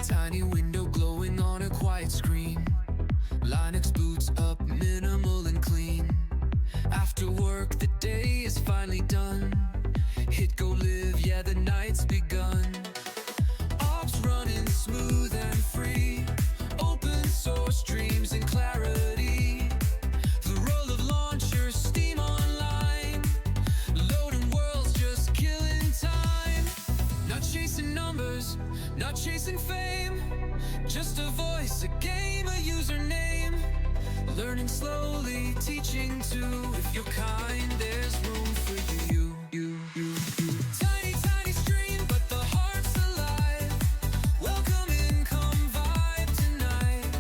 Tiny window glowing on a quiet screen. Linux boots up, minimal and clean. After work, the day is finally done. Hit go live, yeah, the night's begun. Ops running smooth and free. Open source dreams and clarity. The roll of launchers, Steam online. Loading worlds, just killing time. Not chasing numbers, not chasing fame. Just a voice, a game, a username. Learning slowly, teaching too. If you're kind, there's room for you. Tiny, tiny stream, but the heart's alive. Welcome in, come vibe tonight.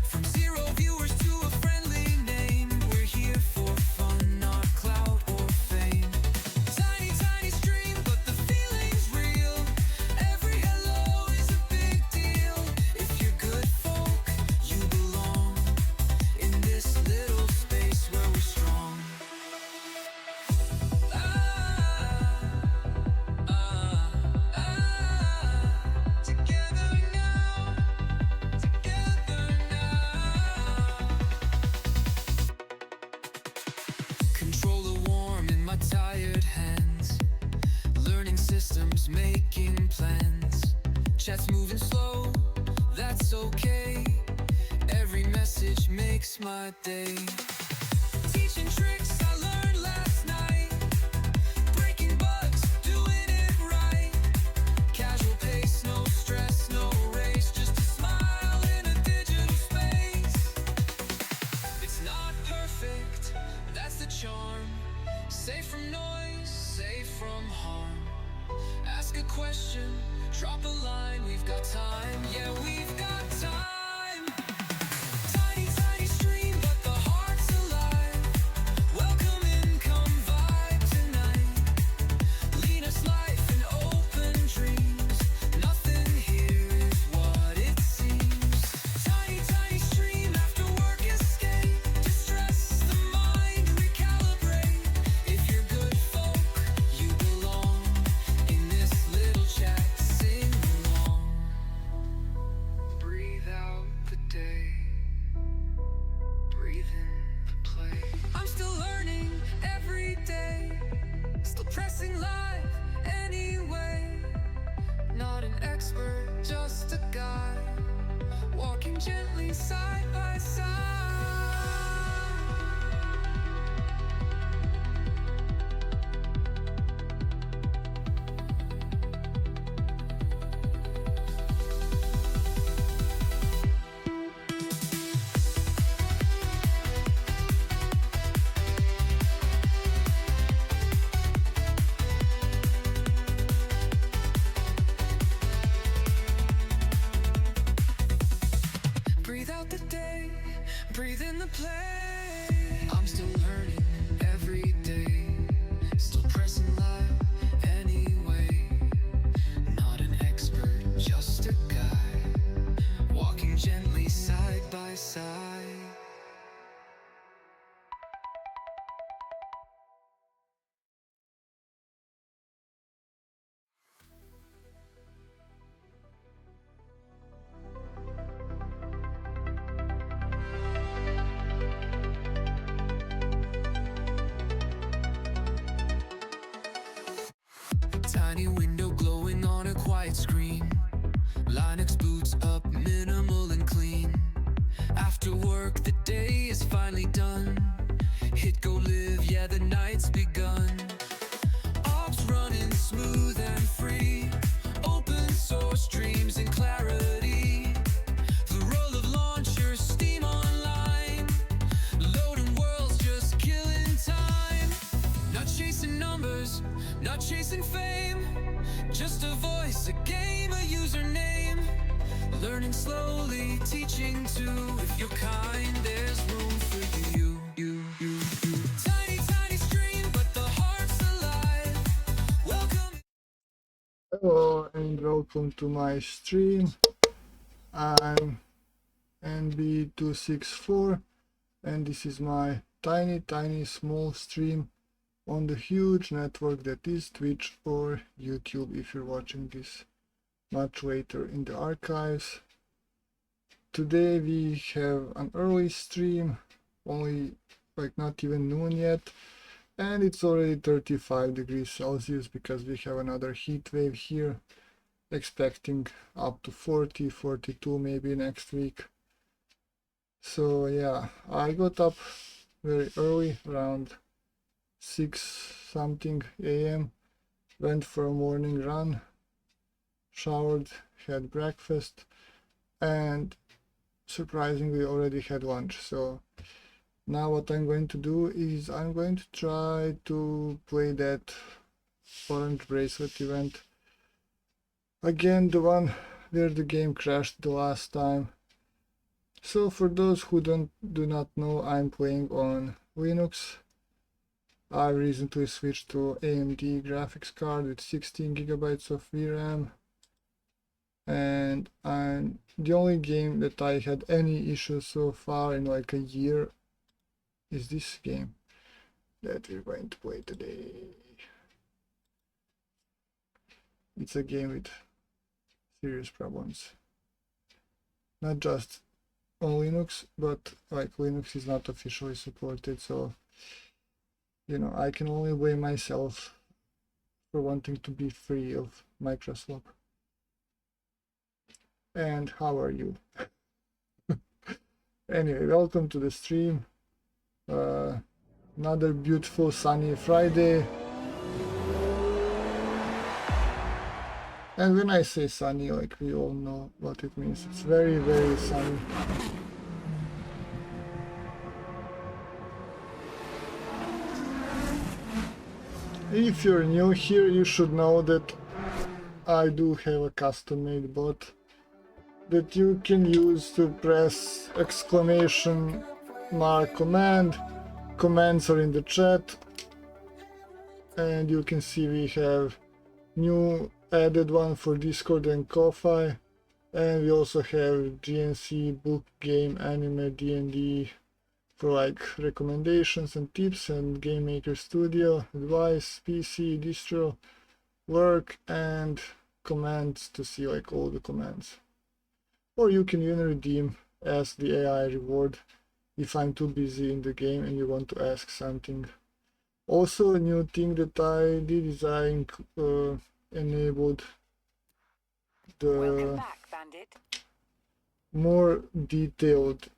From 0 viewers to a friendly name. We're here for fun, not clout or fame. Tiny, tiny stream, but the feeling's real. Every hello is a big deal. If you're good folk, you belong in this little space where we're strong. Together now, together now. Controller warm in my tired hands. Learning systems, making plans. Chat's moving slow, that's okay. Every message makes my day. Teaching tricks I learned last night. Breaking bugs, doing it right. Casual pace, no stress, no race. Just a smile in a digital space. It's not perfect, that's the charm. Safe from noise, safe from harm. Ask a question, drop a line. We've got time, yeah, we've got time. Tiny, tiny stream, but the heart's alive. Welcome in, come vibe tonight. Linux life and open dreams. Nothing here is what it seems. Tiny, tiny stream, after work escape. Distress the mind, recalibrate. If you're good folk, you belong in this little chat. Sing along. Breathe out the day. Breathe in the play. I'm still learning every day. Still pressing live anyway. Not an expert, just a guy. Walking gently side by side. Breathe out the day, breathe in the play. I'm still learning every day. Still pressing live anyway. Not an expert, just a guy. Walking gently side by side. Tiny window glowing on a quiet screen. Linux boots up, minimal and clean. After work, the day is finally done. Hit go live, yeah, the night's begun. Ops running smooth and free. Open source dreams and clarity. The roll of launchers, Steam online. Loading worlds, just killing time. Not chasing numbers, not chasing fame. Just a voice, a game, a username. Learning slowly, teaching too. If you're kind, there's room for you. Tiny, tiny stream, but the heart's alive. Welcome. Hello and welcome to my stream. I'm NB264 and this is my tiny small stream on the huge network that is Twitch or YouTube if you're watching this much later in the archives. Today we have an early stream, only like not even noon yet, and it's already 35 degrees Celsius because we have another heat wave here, expecting up to 40, 42 maybe next week. So yeah, I got up very early, around 6 something AM, went for a morning run, showered, had breakfast, and surprisingly already had lunch. So now what I'm going to do is I'm going to try to play that orange bracelet event again, the one where the game crashed the last time. So for those who do not know, I'm playing on Linux. I recently switched to AMD graphics card with 16 gigabytes of VRAM, and the only game that I had any issues so far in like a year is this game that we're going to play today. It's a game with serious problems, not just on Linux, but like Linux is not officially supported, so you know, I can only blame myself for wanting to be free of microswap. And how are you? Anyway, welcome to the stream. Another beautiful sunny Friday. And when I say sunny, like we all know what it means. It's very, very sunny. If you're new here, you should know that I do have a custom-made bot that you can use to press exclamation mark command. Commands are in the chat, and you can see we have new added one for Discord and Ko-Fi, and we also have GNC, book, game, anime, D&D for like recommendations and tips, and Game Maker Studio, advice, PC, distro, work, and commands to see like all the commands. Or you can even redeem as the AI reward if I'm too busy in the game and you want to ask something. Also, a new thing that I did is I enabled the more detailed.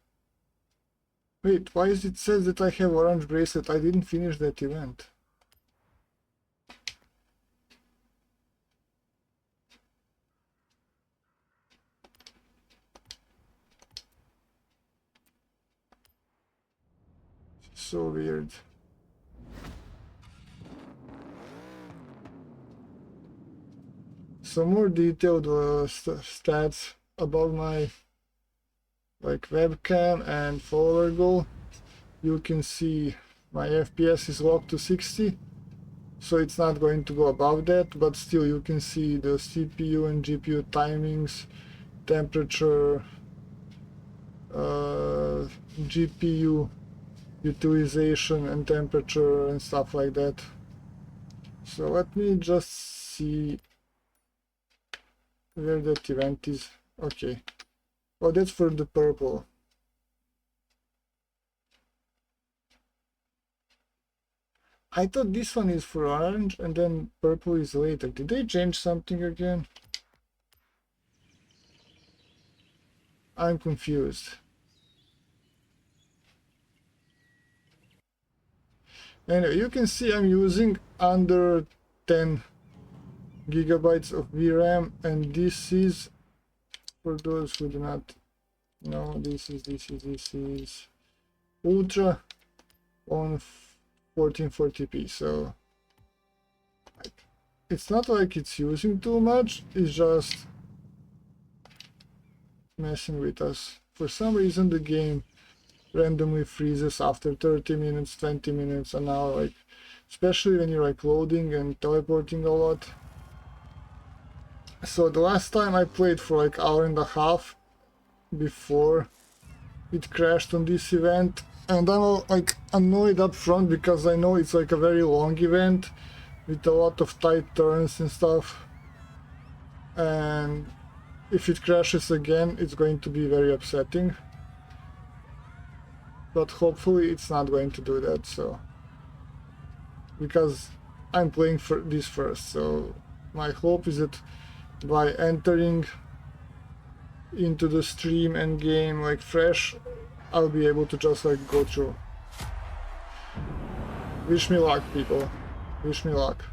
Wait, why is it says that I have orange bracelet? I didn't finish that event. So weird. Some more detailed stats above my like webcam and follower goal. You can see my FPS is locked to 60, so it's not going to go above that, but still you can see the CPU and GPU timings, temperature, GPU utilization and temperature and stuff like that. So let me just see where that event is. Okay. Oh, that's for the purple. I thought this one is for orange and then purple is later. Did they change something again? I'm confused. Anyway, you can see I'm using under 10 gigabytes of VRAM, and this is, for those who do not know, this is ultra on 1440p. So it's not like it's using too much, it's just messing with us. For some reason the game randomly freezes after 30 minutes, 20 minutes, an hour, like especially when you're like loading and teleporting a lot. So the last time I played for like hour and a half before it crashed on this event, and I'm like annoyed up front because I know it's like a very long event with a lot of tight turns and stuff. and if it crashes again, it's going to be very upsetting. But hopefully it's not going to do that, so because I'm playing for this first, so my hope is that by entering into the stream and game like fresh, I'll be able to just like go through. Wish me luck, people. Wish me luck.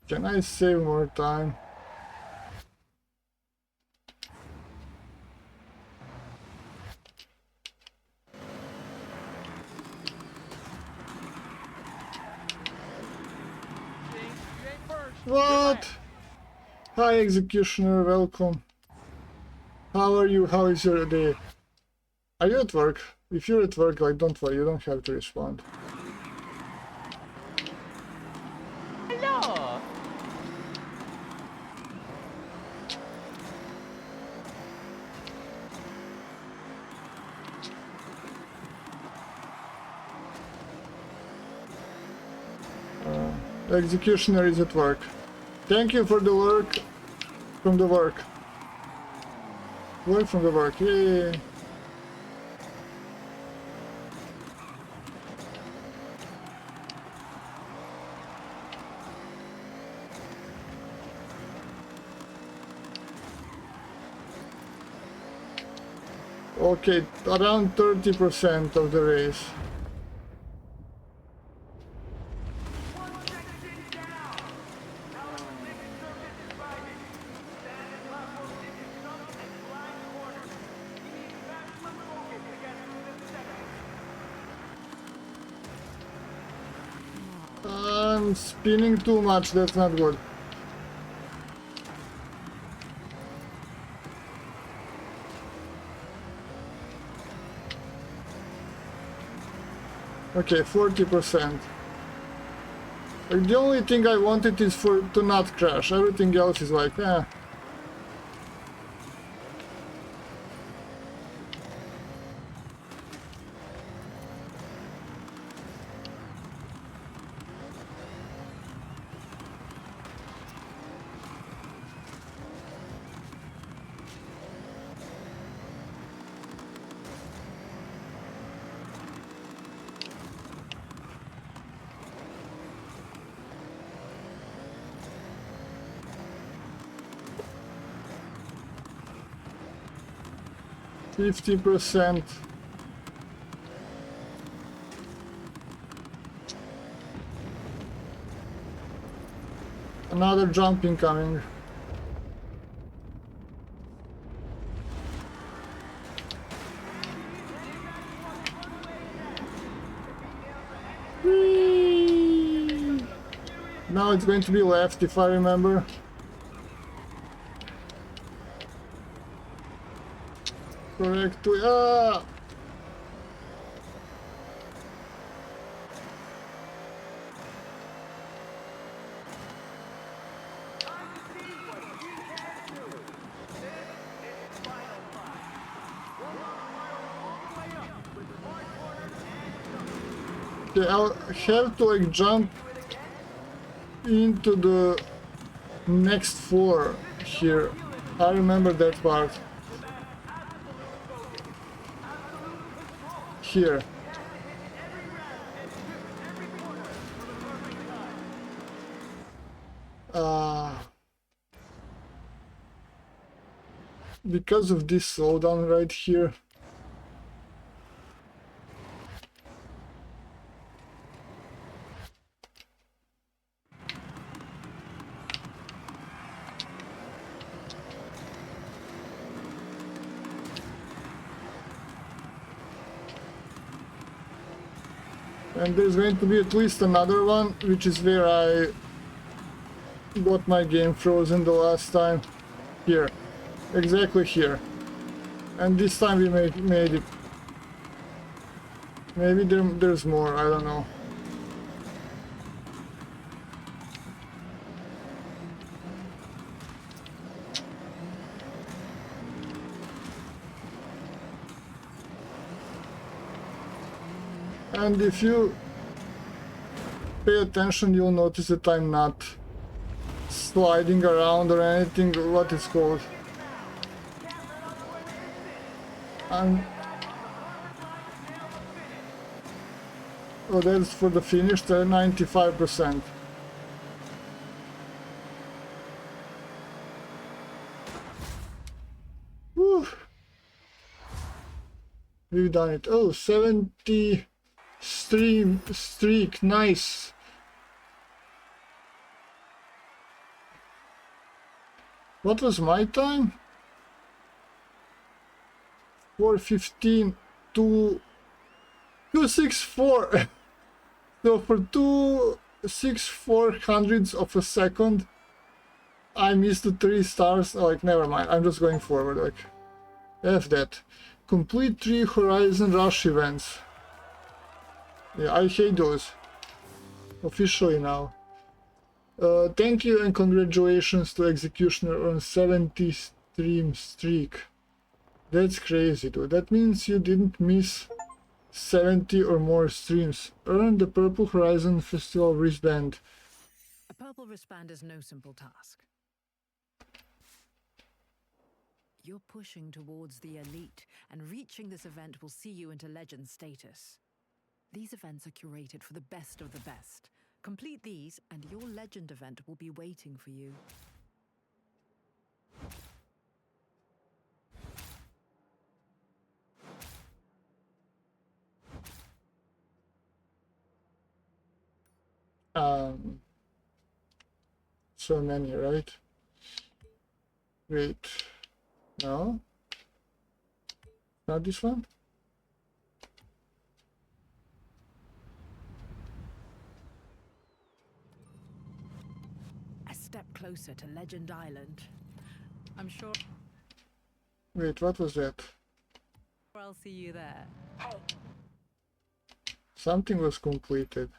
Can I save more time? What? Hi Executioner, welcome. How are you? How is your day? Are you at work? If you're at work, like, don't worry, you don't have to respond. Hello. The Executioner is at work. Thank you for the work from the work. Work from the work, yay! Okay, around 30% of the race. I'm spinning too much, that's not good. Okay, 40%. Like, the only thing I wanted is to not crash. Everything else is like, eh. %. Another jump incoming. Whee! Now it's going to be left, if I remember. Correct. Ah! Okay, I'll have to like jump into the next floor here. I remember that part. Here. Because of this slowdown right here. And there's going to be at least another one, which is where I got my game frozen the last time. Here. Exactly here. And this time we made it. Maybe there's more, I don't know. And if you pay attention, you'll notice that I'm not sliding around or anything, what it's called. Oh, that's for the finish, they're 95%. Whew. We've done it. Oh, 70 streak, nice. What was my time? 4:15 to 264. So for 2/6400ths of a second, I missed the 3 stars. Like, never mind. I'm just going forward. Like, F that. Complete 3 Horizon Rush events. Yeah, I hate those. Officially now. Thank you and congratulations to Executioner on 70 stream streak. That's crazy, dude. That means you didn't miss 70 or more streams. Earn the Purple Horizon Festival wristband. A purple wristband is no simple task. You're pushing towards the elite, and reaching this event will see you into legend status. These events are curated for the best of the best. Complete these, and your legend event will be waiting for you. So many, right? Wait. No? Not this one? A step closer to Legend Island. I'm sure Wait, what was that? I'll see you there. Something was completed.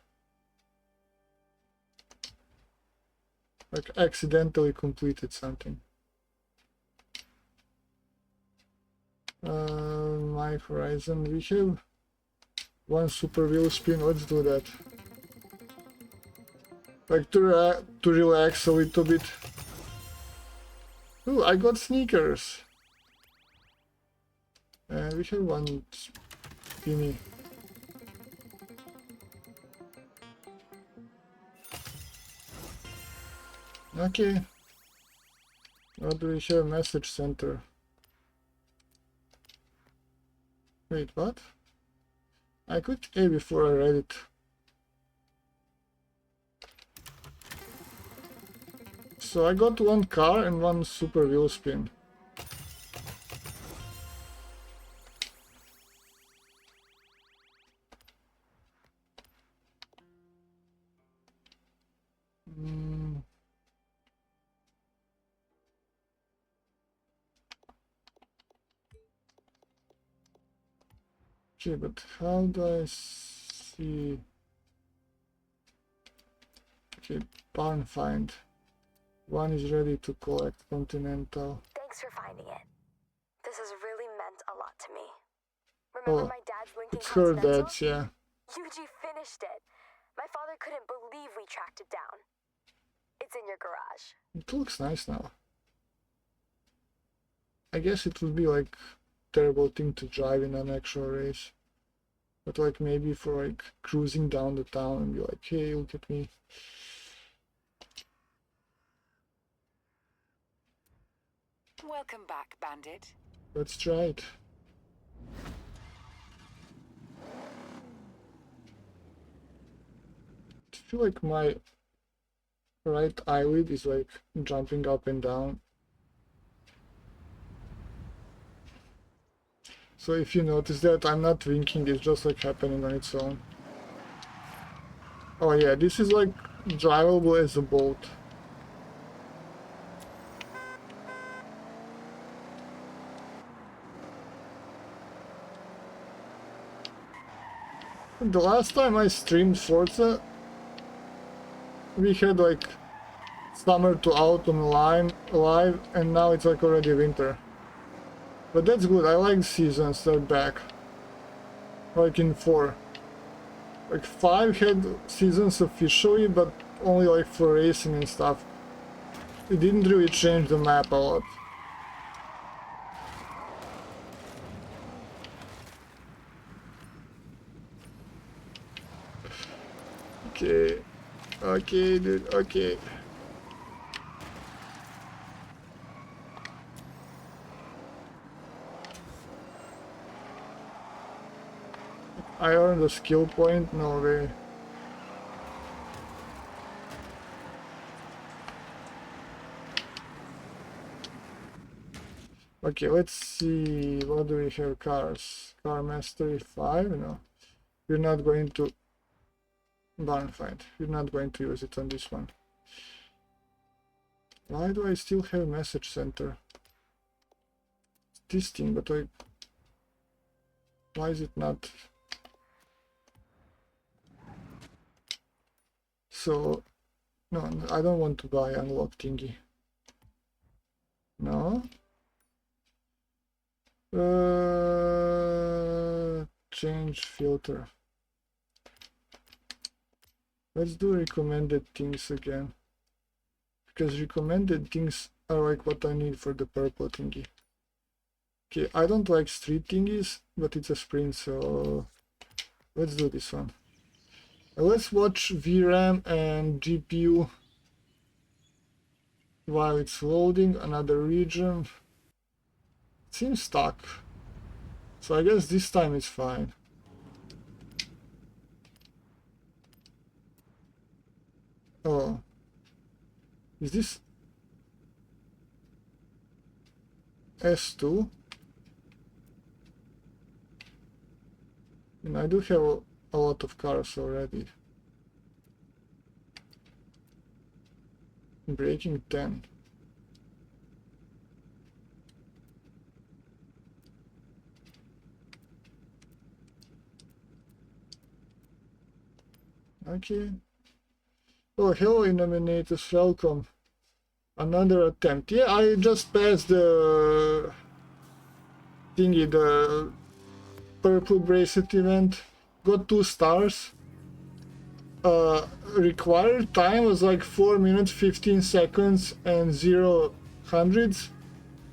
Like, accidentally completed something. My Horizon, we have one super wheel spin. Let's do that. Like, to relax a little bit. Ooh, I got sneakers. And we have one spinny. Okay. What do we have? Message center. Wait, what? I clicked A before I read it. So I got one car and one super wheel spin. Okay, but how do I see? Okay, barn find. One is ready to collect Continental. Thanks for finding it. This has really meant a lot to me. Remember my dad's Lincoln It's her Continental? dad's, yeah. Yuji finished it. My father couldn't believe we tracked it down. It's in your garage. It looks nice now. I guess it would be like terrible thing to drive in an actual race. But like maybe for like cruising down the town and be like, hey, look at me. Welcome back, Bandit. Let's try it. I feel like my right eyelid is like jumping up and down. So if you notice that, I'm not winking, it's just like happening on its own. Oh yeah, this is like drivable as a boat. The last time I streamed Forza, we had like summer to autumn live, and now it's like already winter. But that's good, I like seasons, they're back. Like in 4. Like 5 had seasons officially, but only like for racing and stuff. It didn't really change the map a lot. Okay. Okay, dude, okay. I earned a skill point? No way. Okay, let's see. What do we have? Cars. Car Mastery 5? No. We're not going to... Barn fight. We're not going to use it on this one. Why do I still have message center? This thing, but like... Why is it not... So... No, I don't want to buy unlock thingy. No? Change filter. Let's do recommended things again. Because recommended things are like what I need for the purple thingy. Okay, I don't like street thingies, but it's a sprint, so let's do this one. Let's watch VRAM and GPU while it's loading another region. It seems stuck, so I guess this time it's fine. Oh, is this S2? And I do have a lot of cars already. Braking 10. Okay. Oh, hello, Innominators, welcome. Another attempt. Yeah, I just passed the thingy, the purple bracelet event. Got 2 stars. Required time was like 4 minutes 15 seconds and 0 hundreds,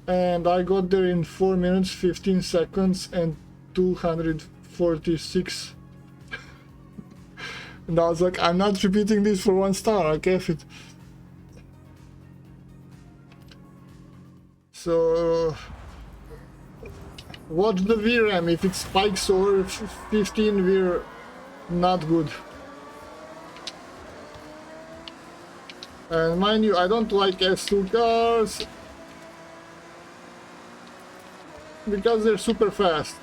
and I got there in 4 minutes 15 seconds and 246. And I was like, I'm not repeating this for 1 star, I guess it. So watch the VRAM. If it spikes over 15, we're not good. And mind you, I don't like S2 cars because they're super fast.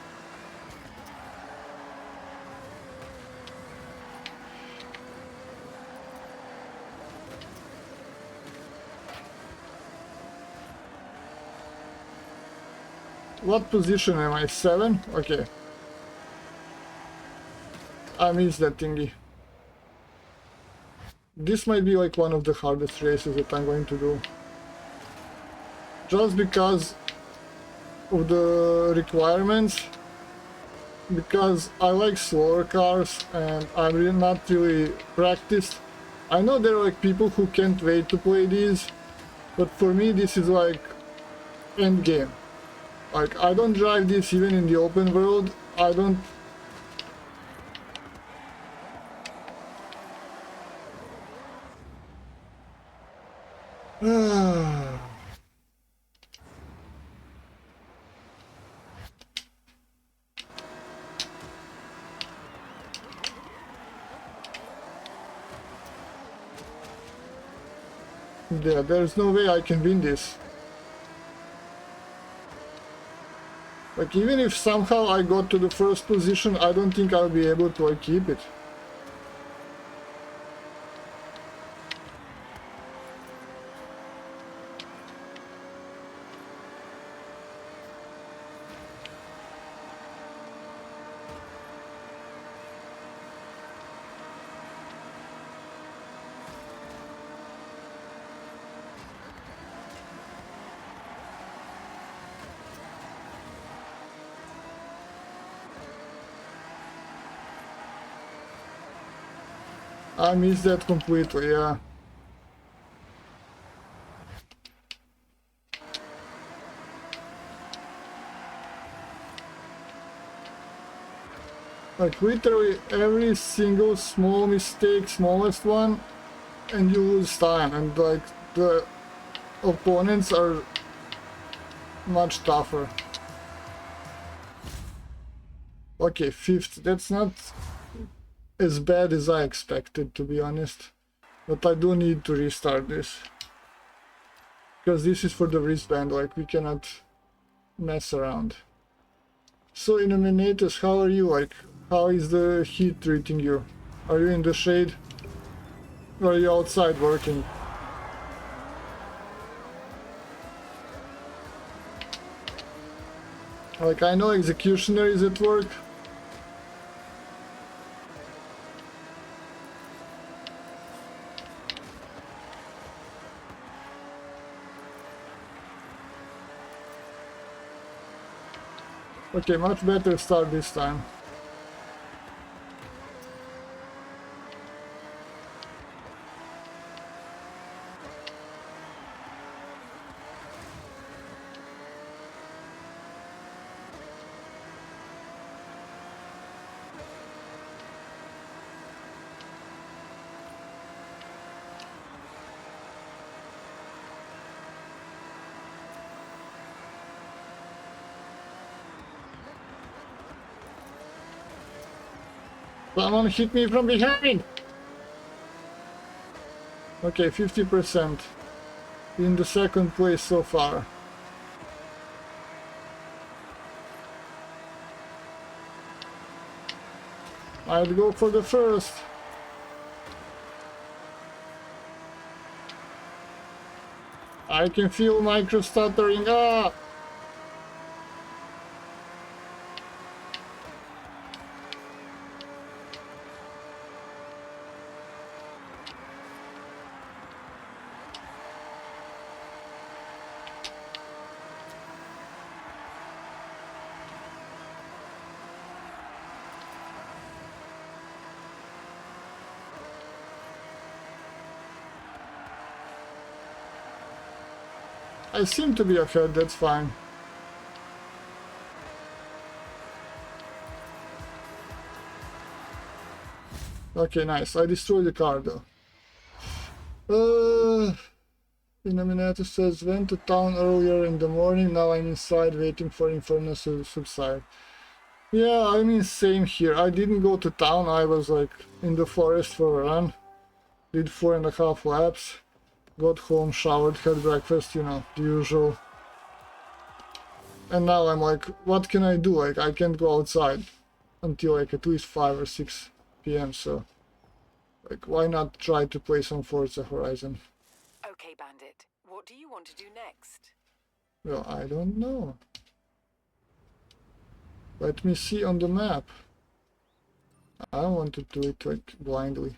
What position am I? 7? Okay. I missed that thingy. This might be like one of the hardest races that I'm going to do. Just because of the requirements. Because I like slower cars and I'm really not really practiced. I know there are like people who can't wait to play these, but for me this is like end game. Like, I don't drive this even in the open world. I don't... Yeah, there's no way I can win this. Like, even if somehow I got to the first position, I don't think I'll be able to keep it. I missed that completely, yeah. Like literally every single small mistake, smallest one, and you lose time, and like the opponents are much tougher. Okay, 5th, that's not as bad as I expected, to be honest. But I do need to restart this. Because this is for the wristband, like we cannot mess around. So Illuminators, how are you? Like, how is the heat treating you? Are you in the shade? Or are you outside working? Like, I know Executioner is at work. Okay, much better start this time. Someone hit me from behind! Okay, 50%. In the second place so far. I'd go for the first. I can feel micro stuttering. Ah! I seem to be ahead, that's fine. Okay, nice. I destroyed the car though. Denominator says, went to town earlier in the morning, now I'm inside waiting for Inferno to subside. Yeah, I mean, same here. I didn't go to town, I was like in the forest for a run. Did 4.5 laps. Got home, showered, had breakfast, you know, the usual. And now I'm like, what can I do? Like, I can't go outside until like at least 5 or 6 p.m. So, like, why not try to play some Forza Horizon? Okay, Bandit. What do you want to do next? Well, I don't know. Let me see on the map. I don't want to do it like blindly.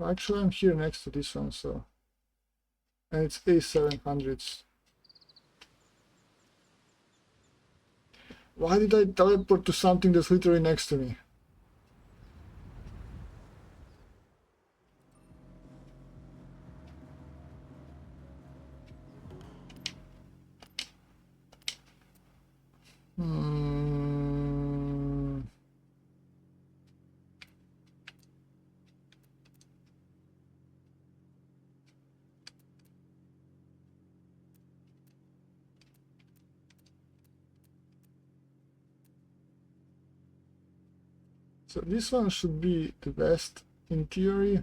Actually, I'm here next to this one, so. And it's A700s. Why did I teleport to something that's literally next to me? So this one should be the best in theory,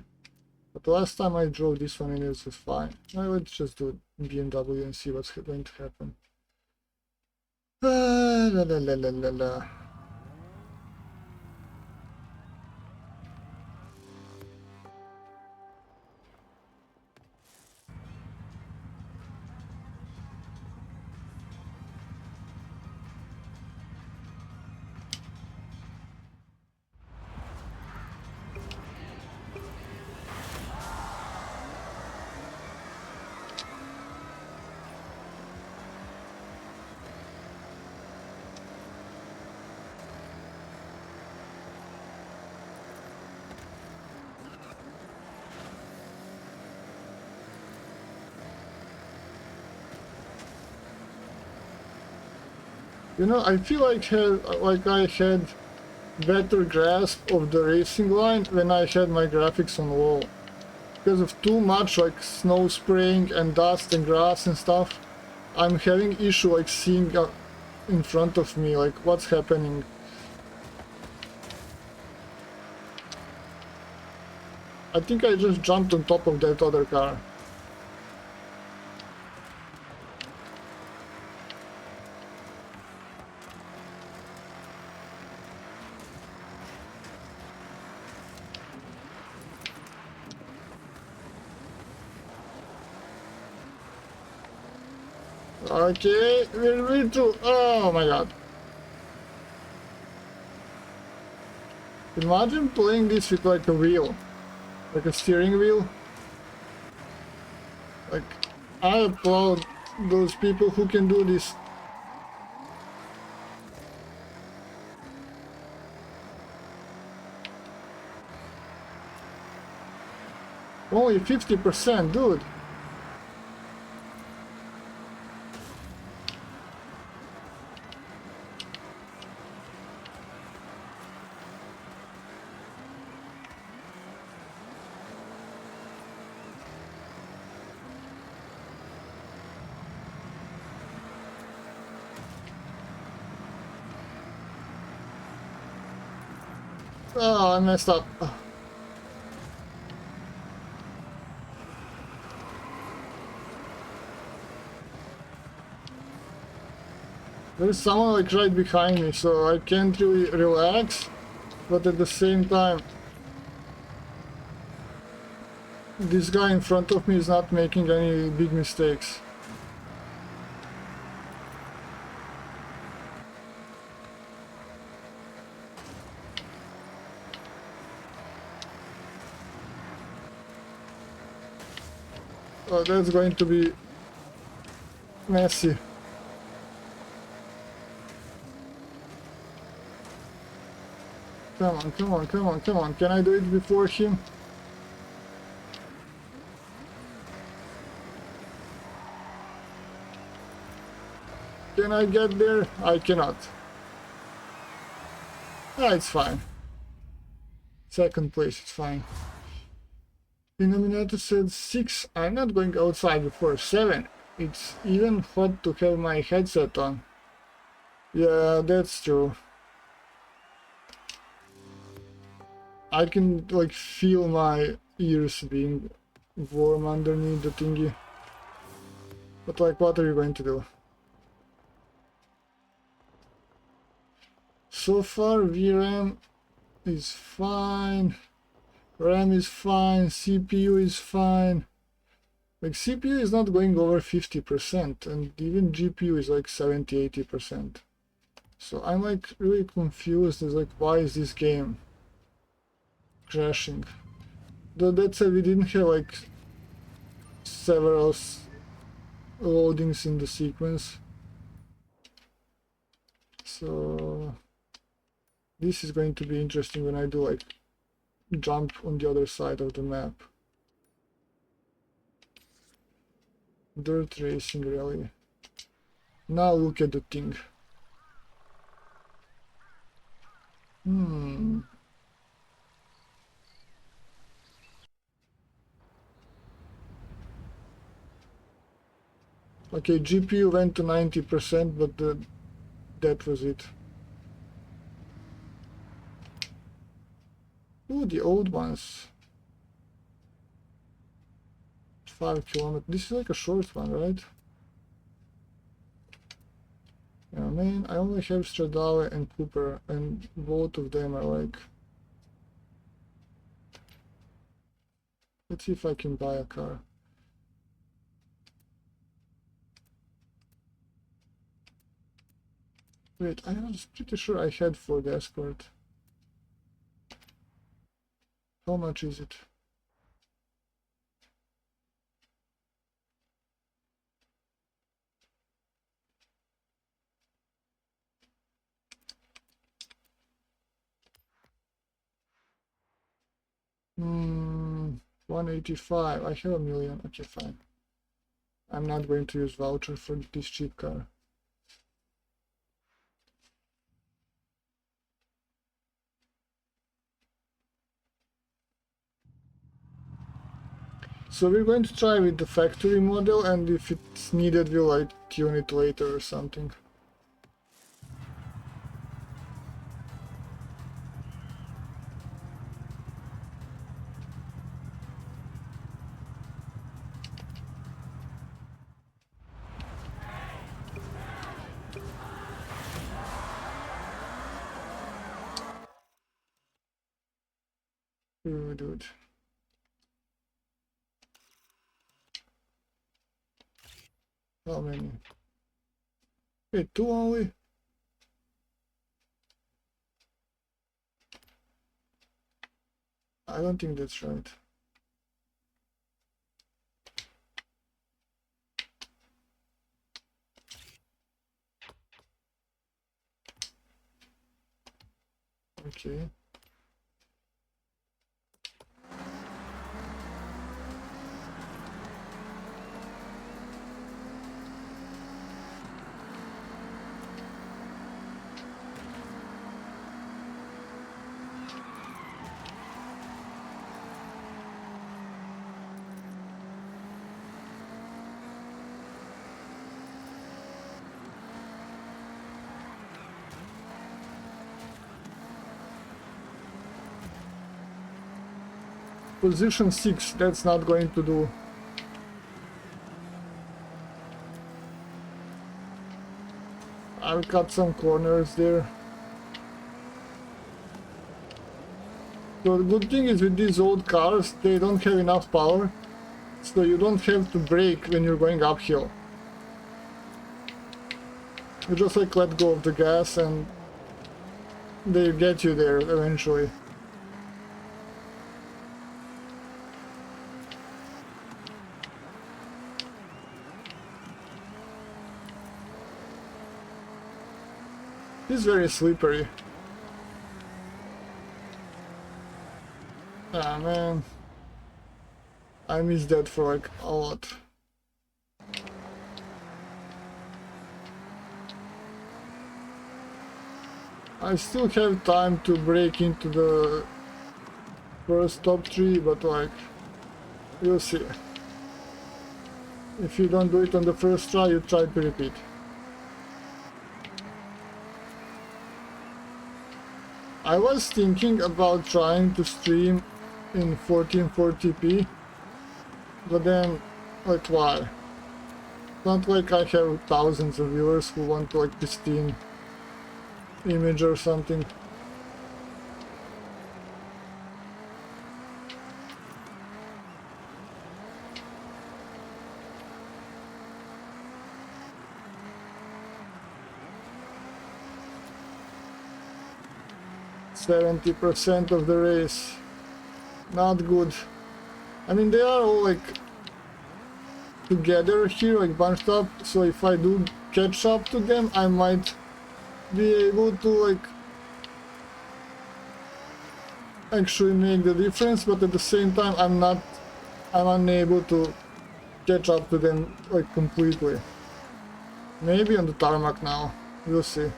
but the last time I drove this one and it was fine. Now let's just do BMW and see what's going to happen. La la la la la la. You know, I feel like I had better grasp of the racing line when I had my graphics on low. Because of too much like snow spraying and dust and grass and stuff, I'm having issue like seeing in front of me like what's happening. I think I just jumped on top of that other car. Okay, we're through. Oh my god. Imagine playing this with like a wheel. Like a steering wheel. Like, I applaud those people who can do this. Only 50%, dude. Oh, I messed up. There's someone like right behind me, so I can't really relax, but at the same time, this guy in front of me is not making any big mistakes. Oh, that's going to be messy. Come on, come on, come on, come on. Can I do it before him? Can I get there? I cannot. Ah, it's fine. Second place, it's fine. Denominator said 6. I'm not going outside before 7. It's even hot to have my headset on. Yeah, that's true. I can like feel my ears being warm underneath the thingy. But like, what are you going to do? So far VRAM is fine, RAM is fine, CPU is fine. Like CPU is not going over 50% and even GPU is like 70-80%. So I'm like really confused as like why is this game crashing? Though that said, we didn't have like several loadings in the sequence. So this is going to be interesting when I do like jump on the other side of the map. Dirt racing rally. Now look at the thing. Okay, GPU went to 90%, but that was it. Ooh, the old ones. 5 kilometers. This is like a short one, right? Yeah, man, I only have Stradale and Cooper, and both of them are like... Let's see if I can buy a car. Wait, I was pretty sure I had Ford Escort. How much is it? Hmm, 185. I have $1 million. Okay, fine. I'm not going to use voucher for this cheap car. So we're going to try with the factory model, and if it's needed we'll like tune it later or something. Ooh, dude. How many? Wait, 2 only? I don't think that's right. Okay. Position 6, that's not going to do. I'll cut some corners there. So the good thing is with these old cars, they don't have enough power, so you don't have to brake when you're going uphill. You just like let go of the gas and they get you there eventually. It's very slippery. Ah man, I miss that for like a lot. I still have time to break into the first top 3, but like, you'll see. If you don't do it on the first try, you try to repeat. I was thinking about trying to stream in 1440p, but then, like, why? It's not like I have thousands of viewers who want like pristine image or something. %70 of the race. Not good. I mean, they are all like together here, like bunched up, so if I do catch up to them, I might be able to like actually make the difference, but at the same time I'm unable to catch up to them like completely. Maybe on the tarmac now, we'll see.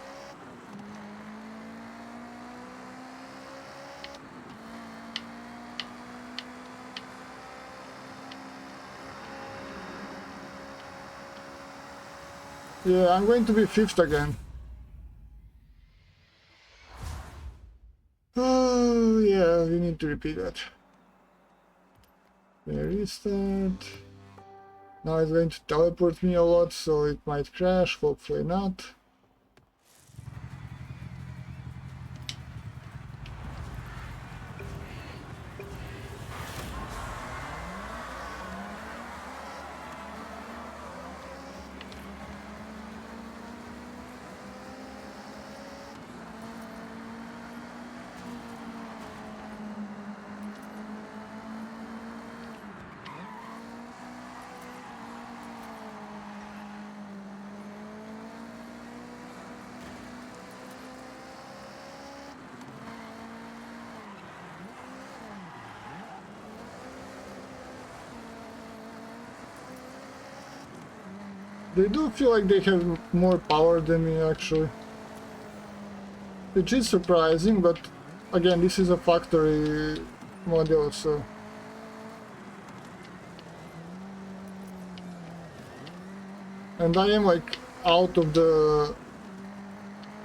Yeah, I'm going to be 5th again. Oh, yeah, we need to repeat that. Restart. Now it's going to teleport me a lot, so it might crash, hopefully not. They do feel like they have more power than me, actually. Which is surprising, but again, this is a factory model, so... And I am like out of the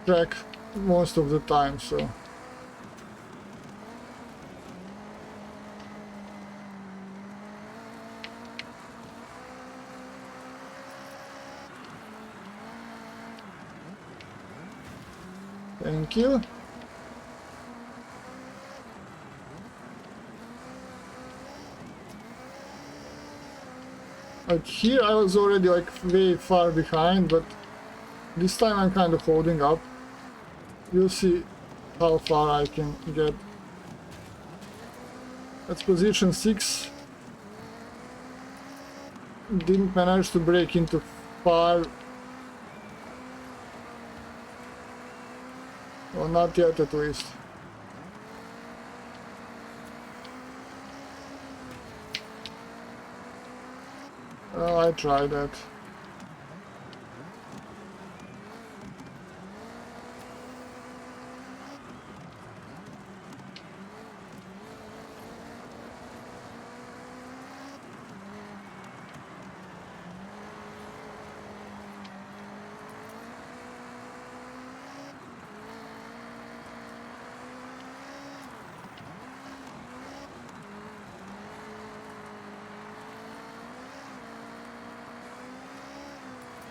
track most of the time, so. Thank you. Like here I was already like way far behind, but this time I'm kind of holding up. You'll see how far I can get. That's position 6. Didn't manage to break into 5. Well, not yet at least. Oh, I tried that.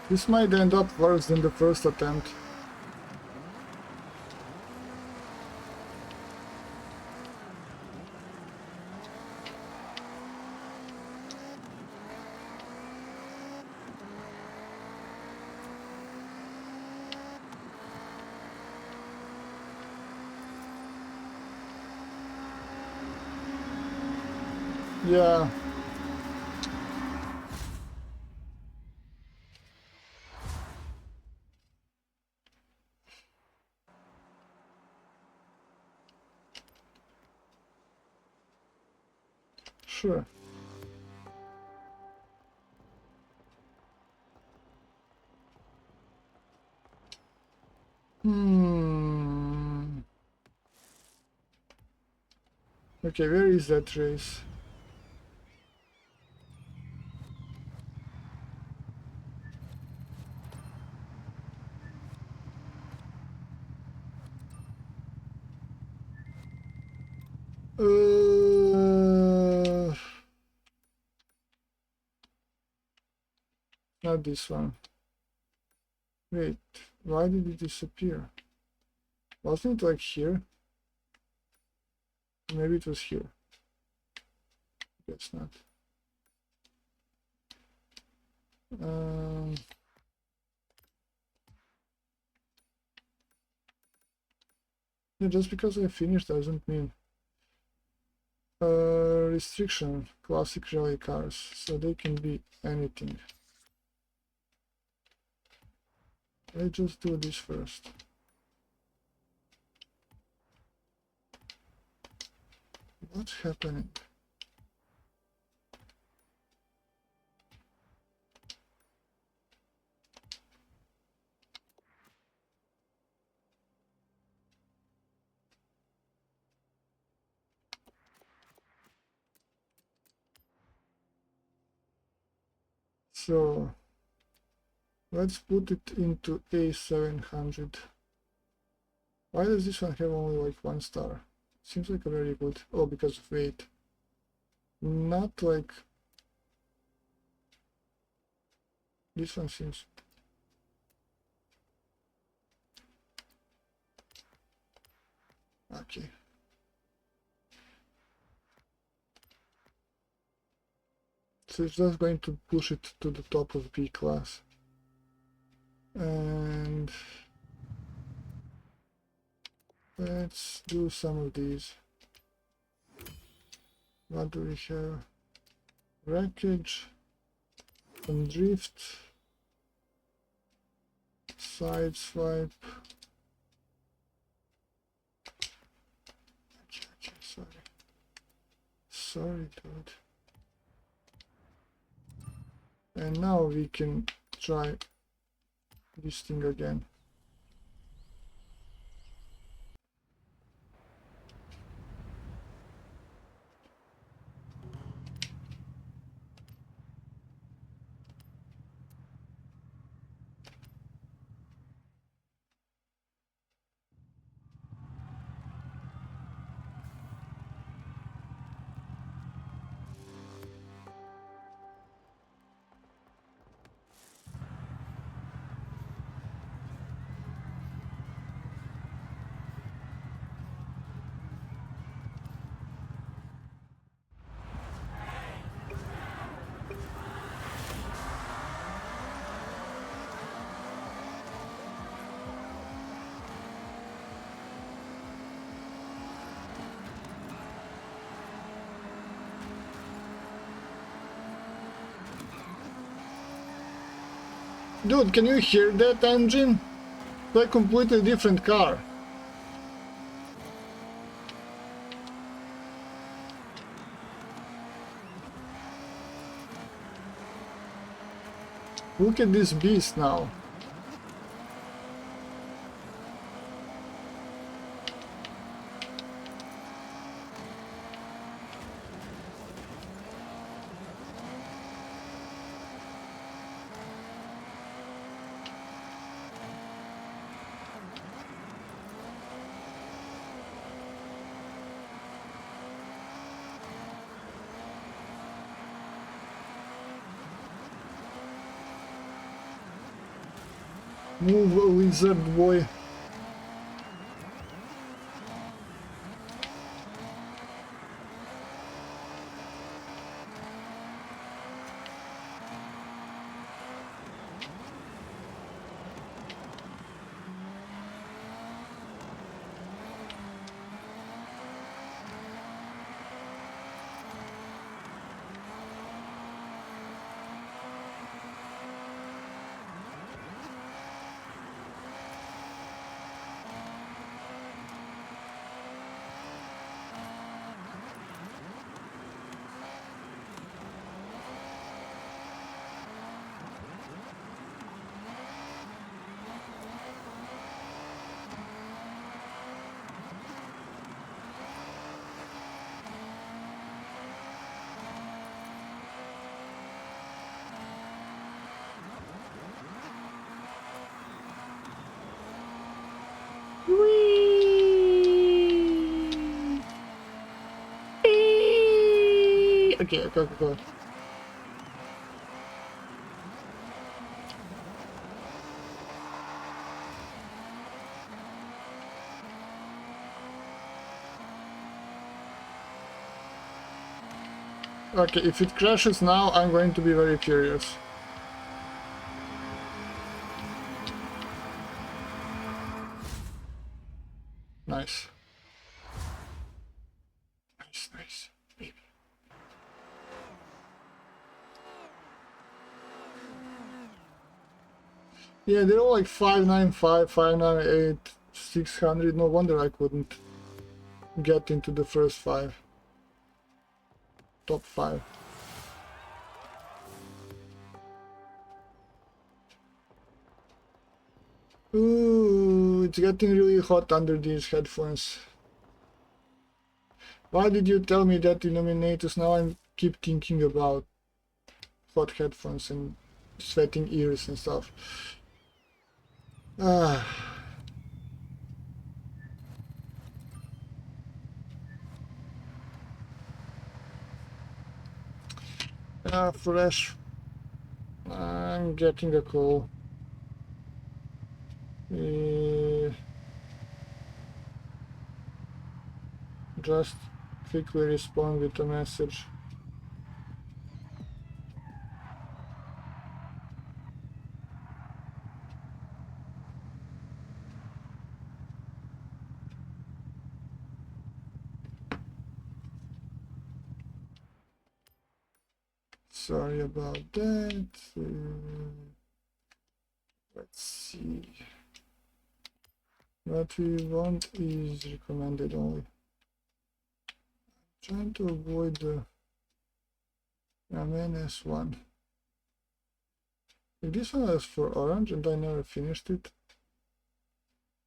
This might end up worse than the first attempt. Yeah. Sure. Okay, where is that race? Not this one. Wait, why did it disappear? Wasn't it like here? Maybe it was here. Guess not. Yeah, just because I finished doesn't mean. Restriction, classic rally cars, so they can be anything. Let's just do this first. What's happening? So let's put it into A700. Why does this one have only like 1 star? Seems like a very good. Oh, because of weight. Not like this one seems. Okay. So it's just going to push it to the top of B class. And let's do some of these. What do we have? Wreckage, some drift, side swipe. Okay, sorry. Sorry, dude. And now we can try this thing again. Dude, can you hear that engine? It's like a completely different car. Look at this beast now. Move, lizard boy. Okay, go. Okay, if it crashes now, I'm going to be very furious. Nice. Nice. Baby. Yeah, they're all like 595, 598, 600. No wonder I couldn't get into the first five. Top five. Ooh, it's getting really hot under these headphones. Why did you tell me that, Illuminatus? Now I keep thinking about hot headphones and sweating ears and stuff. Ah. Fresh. I'm getting a call. Just quickly respond with a message. Sorry about that. Let's see. What we want is recommended only. Trying to avoid the MNS one. If this one was for orange and I never finished it.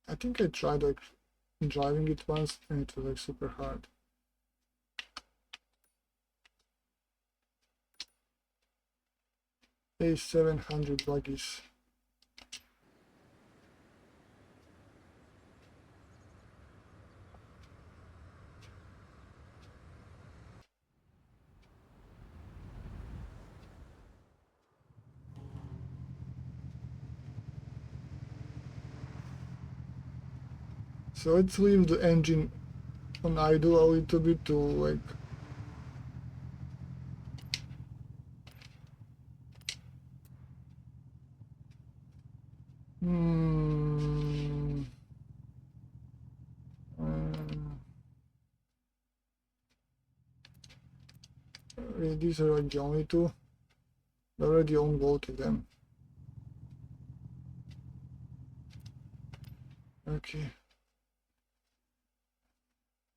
I think I tried like driving it once and it was like super hard. A700 buggies. So let's leave the engine on idle a little bit to like these are like the only two. I already own both of them. Okay.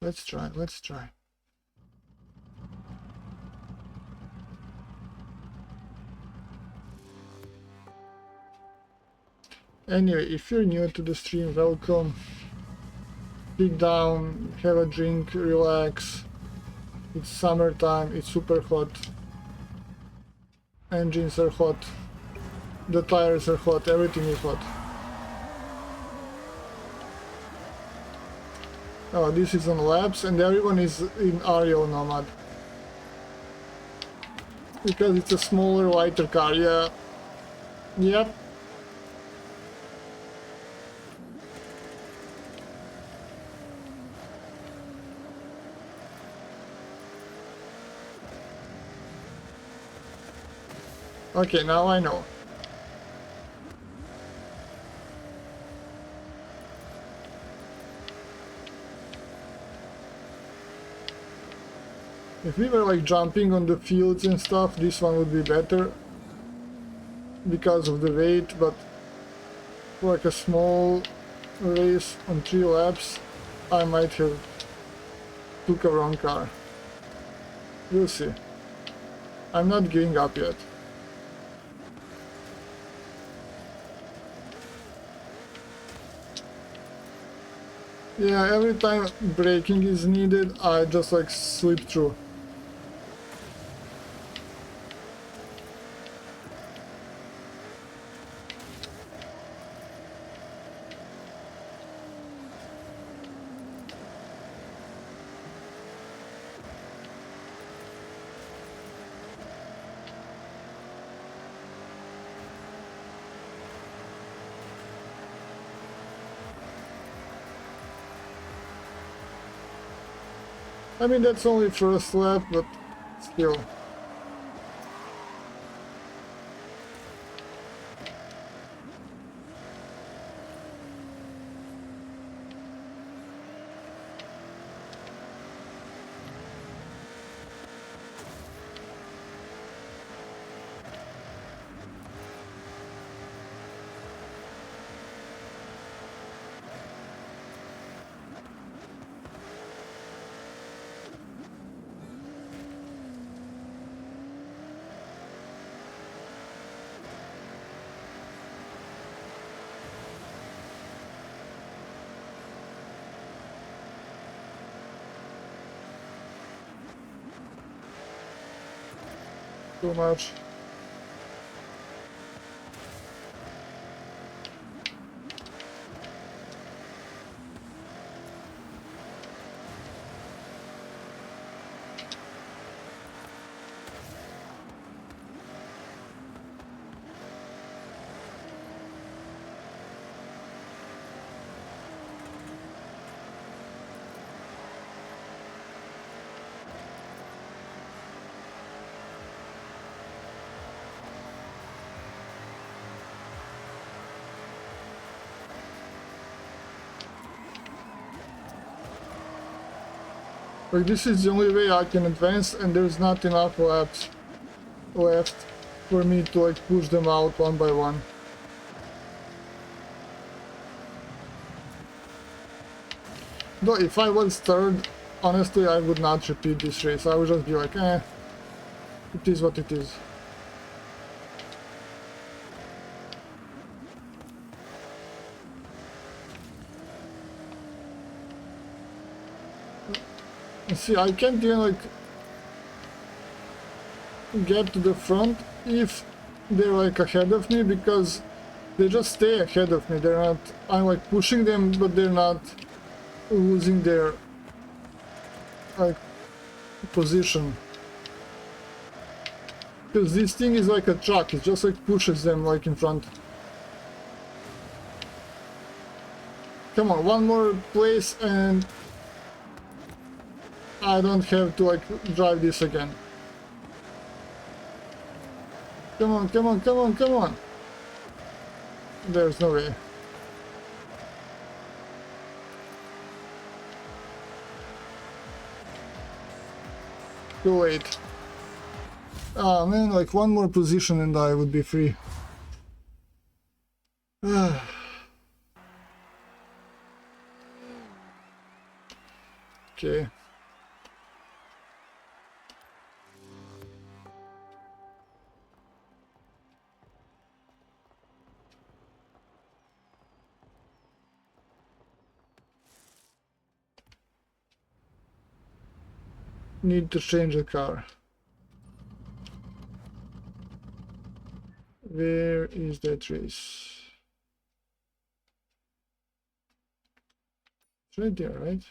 Let's try, let's try. Anyway, if you're new to the stream, welcome. Sit down, have a drink, relax. It's summertime, it's super hot. Engines are hot. The tires are hot, everything is hot. Oh, this is on laps and everyone is in Ariel Nomad. Because it's a smaller, lighter car, yeah. Yep. Okay, now I know. If we were like jumping on the fields and stuff, this one would be better because of the weight, but for like a small race on 3 laps, I might have took a wrong car. We'll see. I'm not giving up yet. Yeah, every time braking is needed, I just like slip through. I mean, that's only first lap, but still. Too much. Like, this is the only way I can advance, and there's not enough laps left for me to like push them out one by one. Though if I was third, honestly I would not repeat this race. I would just be like, it is what it is. See, I can't even like get to the front if they're like ahead of me, because they just stay ahead of me. They're not, I'm like pushing them, but they're not losing their like position. Because this thing is like a truck, it just like pushes them like in front. Come on, one more place and I don't have to like drive this again. Come on, come on, come on, come on. There's no way. Too late. Ah man, like one more position and I would be free. okay. Need to change the car. Where is that race? It's right there, right?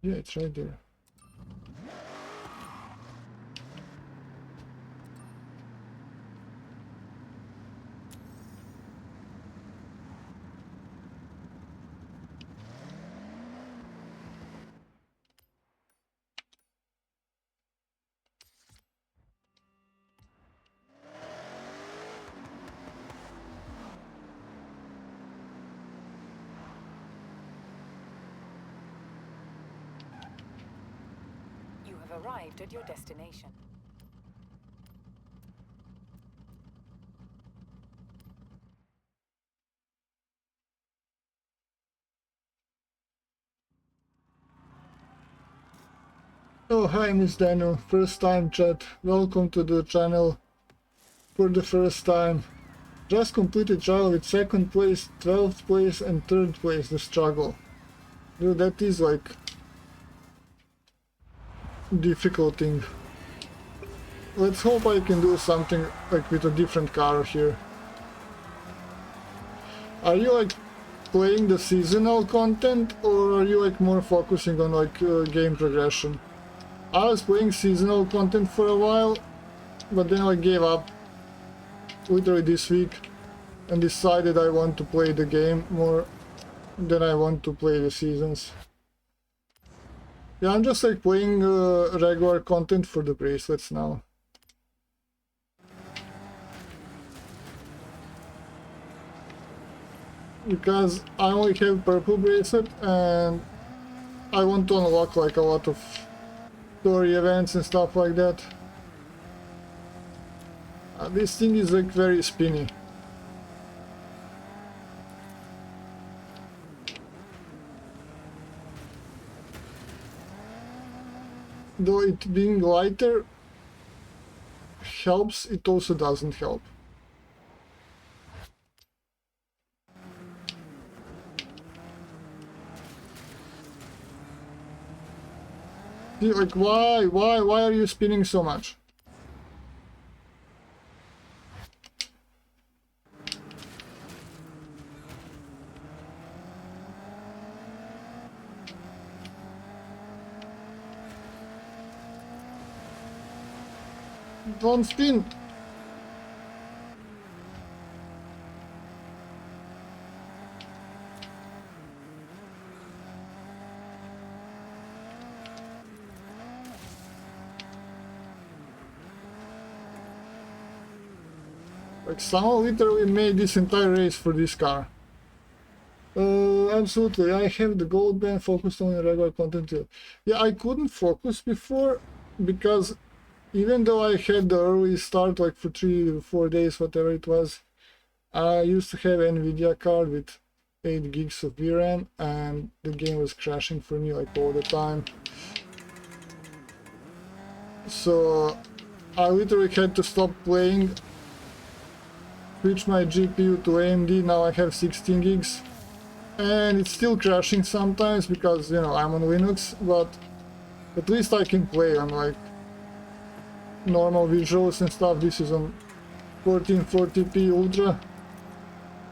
Yeah, it's right there. You have arrived at your destination. Oh, hi, Miss Daniel. First time chat. Welcome to the channel for the first time. Just completed trial with 2nd place, 12th place, and 3rd place. The struggle. Dude, that is like difficult thing. Let's hope I can do something like with a different car here. Are you like playing the seasonal content, or are you like more focusing on like game progression? I was playing seasonal content for a while, but then I gave up literally this week and decided I want to play the game more than I want to play the seasons. Yeah, I'm just like playing regular content for the bracelets now. Because I only have purple bracelet and I want to unlock like a lot of story events and stuff like that. This thing is like very spinny. Though it being lighter helps, it also doesn't help. See, like why are you spinning so much? Don't spin! Like someone literally made this entire race for this car. Absolutely, I have the gold band focused on regular content too. Yeah, I couldn't focus before because even though I had the early start like for 3 or 4 days, whatever it was, I used to have Nvidia card with 8 gigs of VRAM and the game was crashing for me like all the time. So I literally had to stop playing, switch my GPU to AMD. Now I have 16 gigs and it's still crashing sometimes because, you know, I'm on Linux, but at least I can play on like normal visuals and stuff. This is on 1440p Ultra.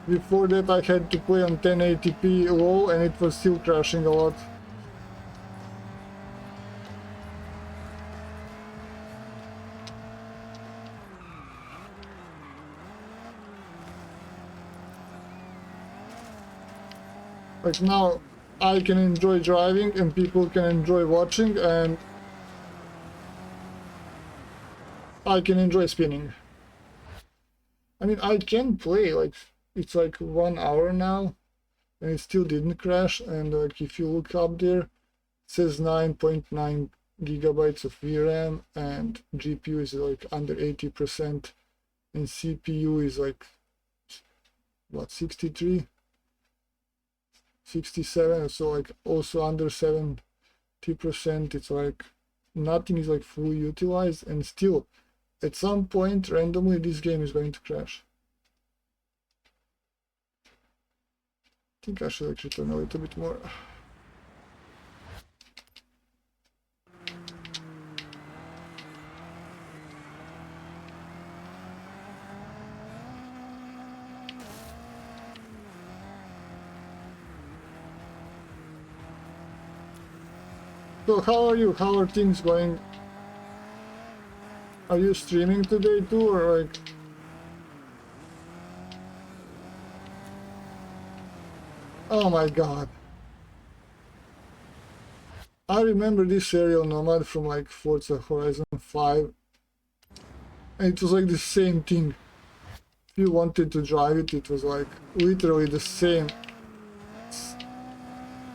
Before that I had to play on 1080p low and it was still crashing a lot. Like now I can enjoy driving and people can enjoy watching and I can enjoy spinning. I mean, I can play, like, it's like 1 hour now and it still didn't crash, and like if you look up there, it says 9.9 gigabytes of VRAM and GPU is like under 80% and CPU is like what, 63, 67, so like also under 70%. It's like nothing is like fully utilized, and still at some point randomly this game is going to crash. I think I should like return a little bit more. So how are you? How are things going? Are you streaming today too, or like? Oh my god. I remember this aerial nomad from like Forza Horizon 5. And it was like the same thing. If you wanted to drive it, it was like literally the same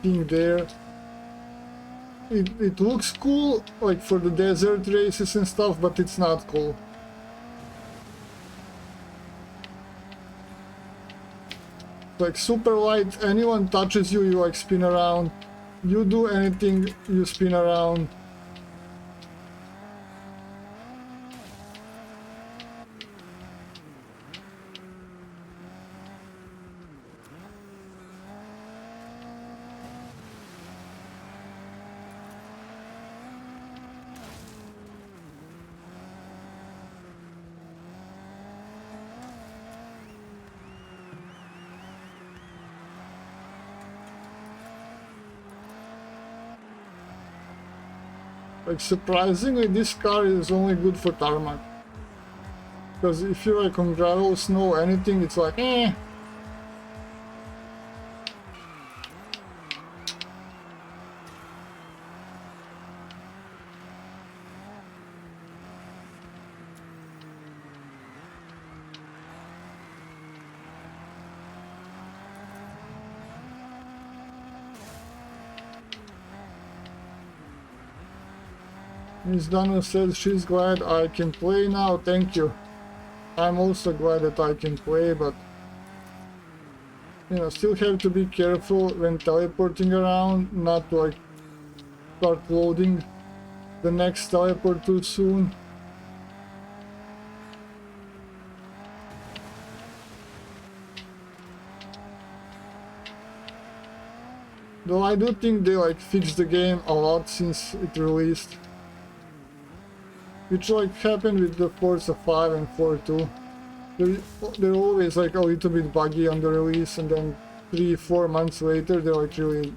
thing there. It looks cool, like for the desert races and stuff, but it's not cool. Like super light, anyone touches you, you like spin around. You do anything, you spin around. Like surprisingly, this car is only good for tarmac. Because if you're like on gravel, snow, anything, it's like eh. Miss Donna says she's glad I can play now. Thank you. I'm also glad that I can play, but you know, still have to be careful when teleporting around, not to like start loading the next teleport too soon. Though I do think they like fixed the game a lot since it released. Which like happened with the Forza 5 and 4 too. They're always like a little bit buggy on the release, and then 3-4 months later they're like really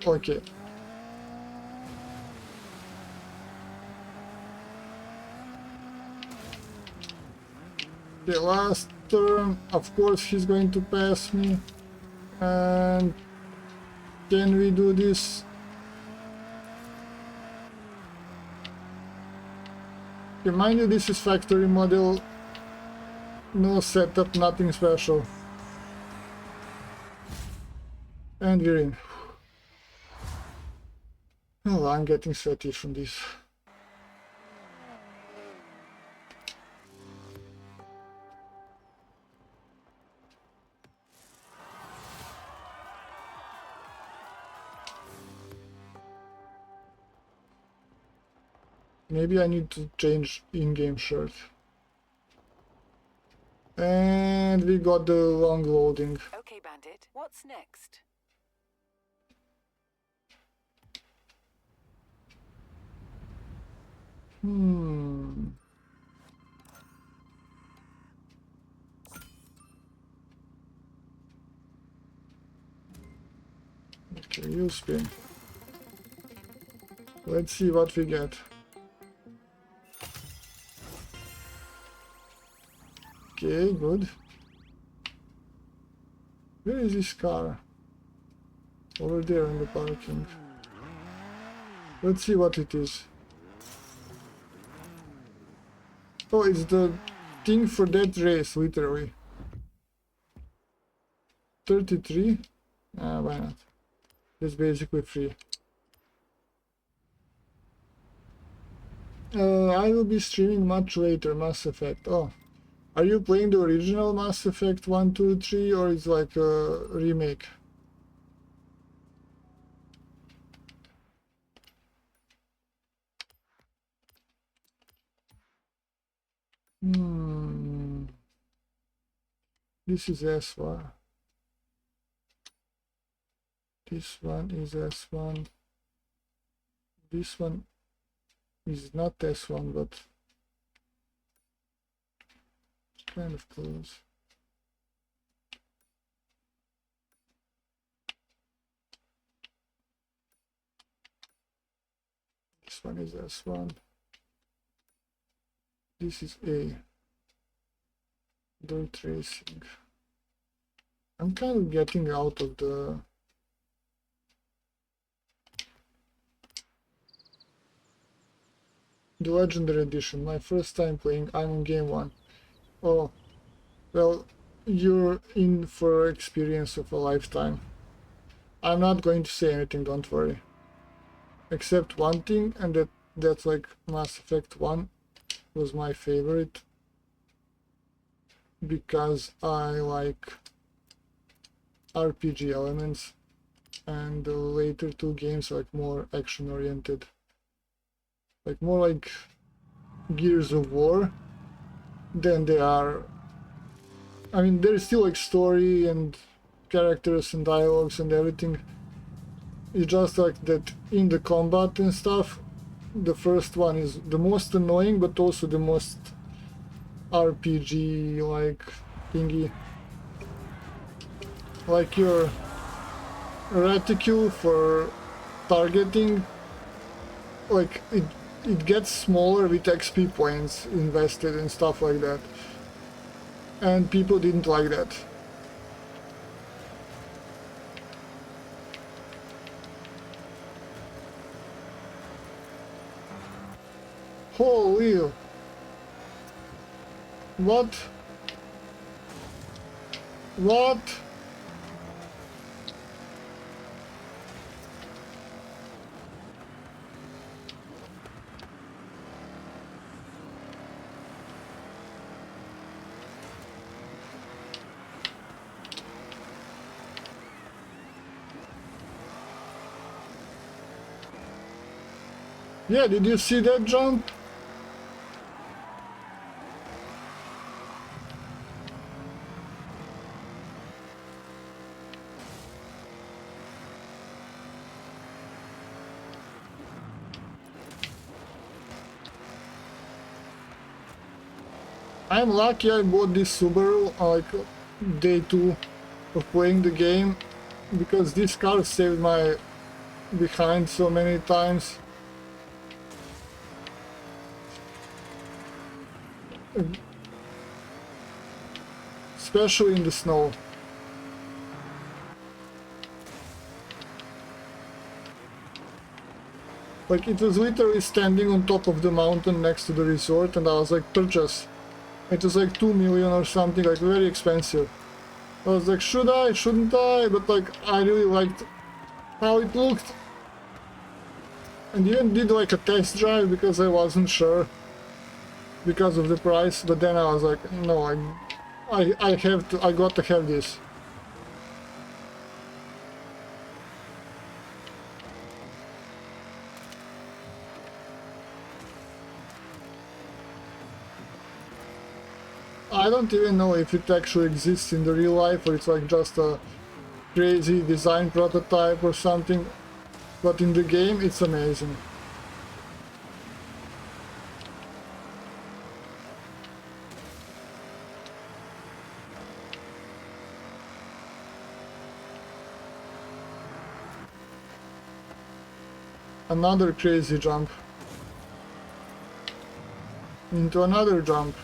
okay. Okay, last turn, of course he's going to pass me. And can we do this? Mind you, this is factory model, no setup, nothing special. And we're in. Oh, I'm getting sweaty from this. Maybe I need to change in-game shirt. And we got the long loading. Okay, Bandit. What's next? Okay, you spin. Let's see what we get. Okay, good. Where is this car? Over there in the parking. Let's see what it is. Oh, it's the thing for that race, literally. 33? Why not? It's basically free. I will be streaming much later, Mass Effect. Oh, Are you playing the original Mass Effect 1, 2, 3, or it's like a remake? This is S1. This one is S1. This one is not S1, but kind of close. This one is S1. This is A. Dirt racing. I'm kind of getting out of the Legendary Edition. My first time playing. I'm on game 1. Oh, well, you're in for experience of a lifetime. I'm not going to say anything, don't worry. Except one thing, and that's like Mass Effect 1 was my favorite. Because I like RPG elements, and the later two games are like more action oriented, like more like Gears of War than they are. I mean, there's still like story and characters and dialogues and everything. It's just like that in the combat and stuff, the first one is the most annoying, but also the most RPG like thingy. Like your reticule for targeting, like it gets smaller with XP points invested and stuff like that. And people didn't like that. Holy! What? What? Yeah, did you see that jump? I'm lucky I bought this Subaru like day 2 of playing the game, because this car saved my behind so many times. Especially in the snow. Like, it was literally standing on top of the mountain next to the resort, and I was like, purchase. It was like 2 million or something, like very expensive. I was like, should I, shouldn't I? But like, I really liked how it looked. And even did like a test drive because I wasn't sure because of the price, but then I was like, no, I have to, I got to have this. I don't even know if it actually exists in the real life, or it's like just a crazy design prototype or something, but in the game it's amazing. Another crazy jump. Into another jump.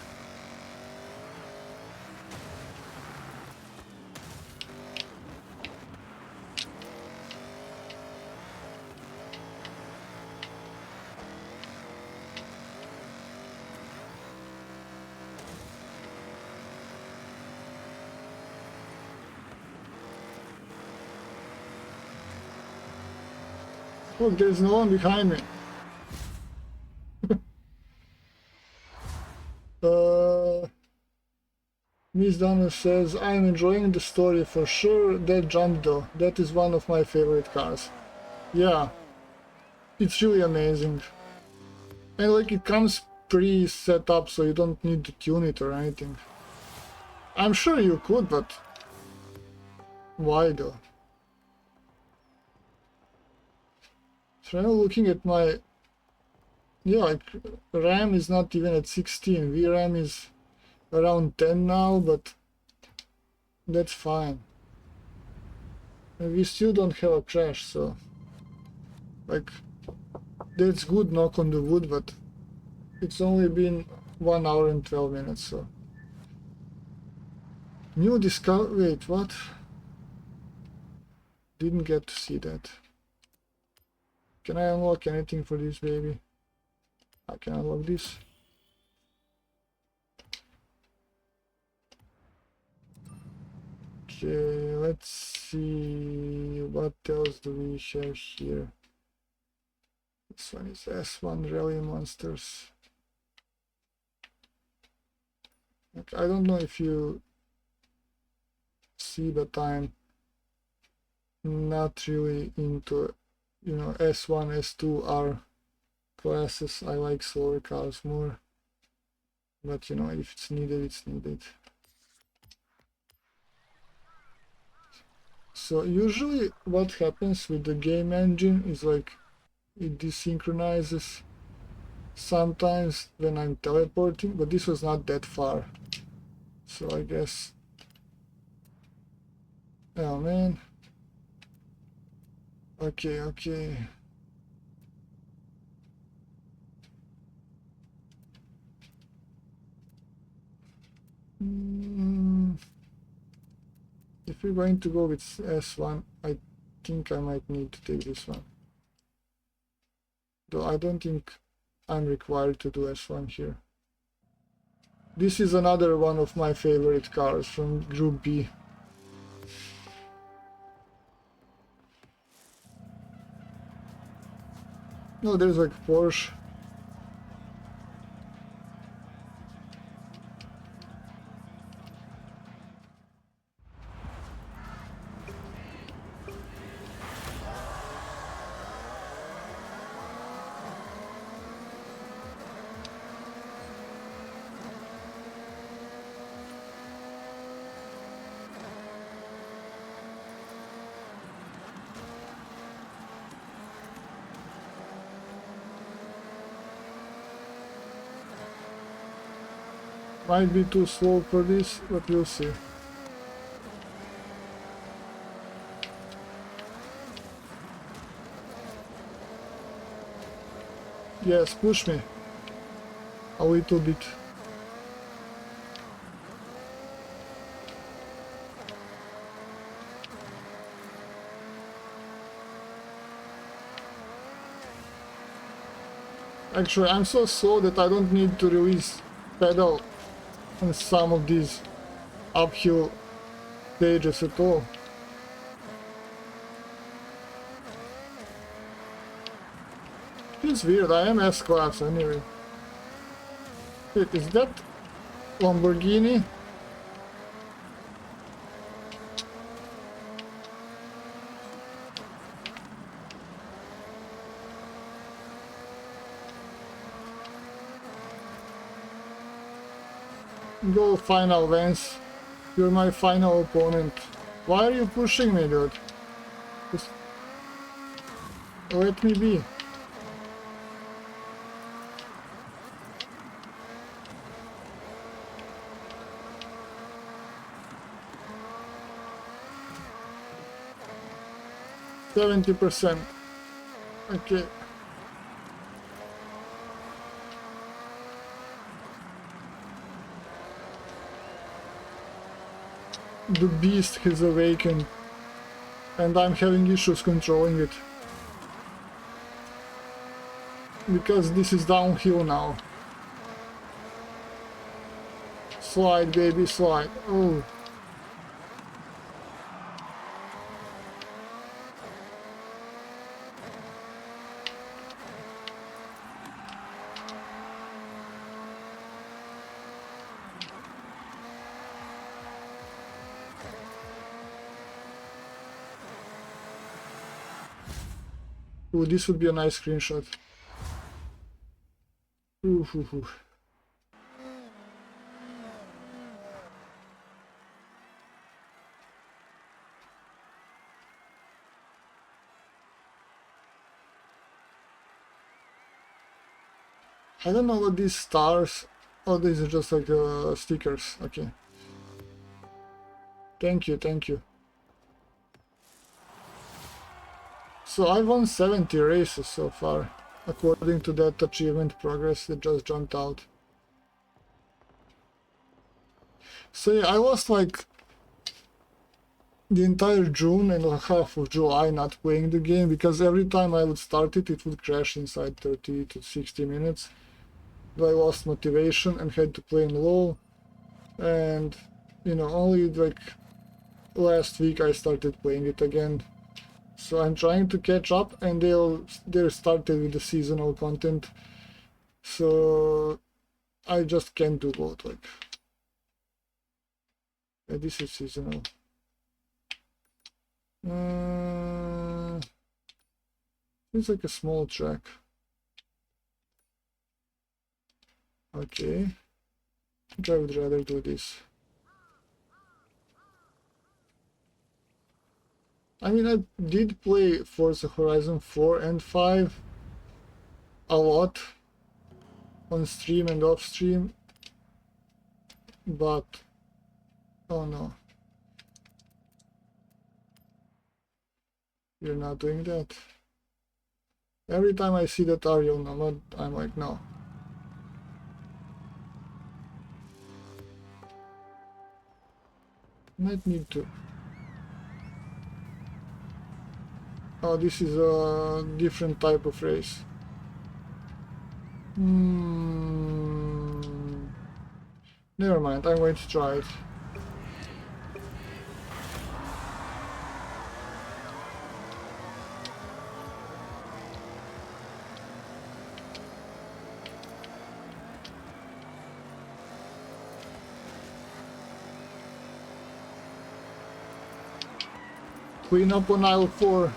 Look, there's no one behind me. Miss Donna says, I'm enjoying the story for sure. That jump though, that is one of my favorite cars. Yeah, it's really amazing. And like it comes pre-set up, so you don't need to tune it or anything. I'm sure you could, but why though? So now looking at my, yeah, like RAM is not even at 16, VRAM is around 10 now, but that's fine. And we still don't have a crash, so like that's good, knock on the wood, but it's only been 1 hour and 12 minutes, so. New discover, wait, what? Didn't get to see that. Can I unlock anything for this baby? I can unlock this. Okay, let's see what else do we have here. This one is S1 Rally Monsters. Like, I don't know if you see, but I'm not really into, you know, S1, S2 R classes. I like slower cars more. But you know, if it's needed, it's needed. So usually what happens with the game engine is like it desynchronizes sometimes when I'm teleporting, but this was not that far. So I guess, oh man. Okay, okay. If we're going to go with S1, I think I might need to take this one. Though I don't think I'm required to do S1 here. This is another one of my favorite cars from Group B. No, there's like Porsche. Might be too slow for this, but we'll see. Yes, push me a little bit. Actually, I'm so slow that I don't need to release pedal on some of these uphill stages at all. It's weird, I am S-Class anyway. Wait, is that Lamborghini? Go final, Vance. You're my final opponent. Why are you pushing me, dude? Just let me be. %. Okay. The beast has awakened, and I'm having issues controlling it. Because this is downhill now. Slide, baby, slide. Oh. Ooh, this would be a nice screenshot. Ooh, ooh, ooh. I don't know what these stars. Oh, these are just like stickers. Okay. Thank you, thank you. So I won 70 races so far, according to that achievement progress that just jumped out. So yeah, I lost like the entire June and half of July not playing the game, because every time I would start it, it would crash inside 30 to 60 minutes. I lost motivation and had to play in low, and you know, only like last week I started playing it again. So I'm trying to catch up, and they're started with the seasonal content, so I just can't do both. Like, yeah, this is seasonal. It's like a small track. Okay, I think I would rather do this. I mean, I did play Forza Horizon 4 and 5 a lot on stream and off stream, but oh no, you're not doing that. Every time I see that Ariel Nomad, I'm like, no. Might need to. Oh, this is a different type of race. Never mind, I'm going to try it. Clean up on aisle 4.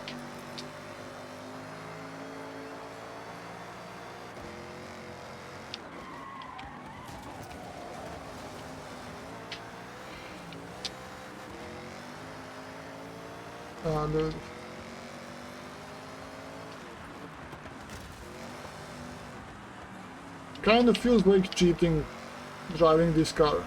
The kind of feels like cheating driving this car.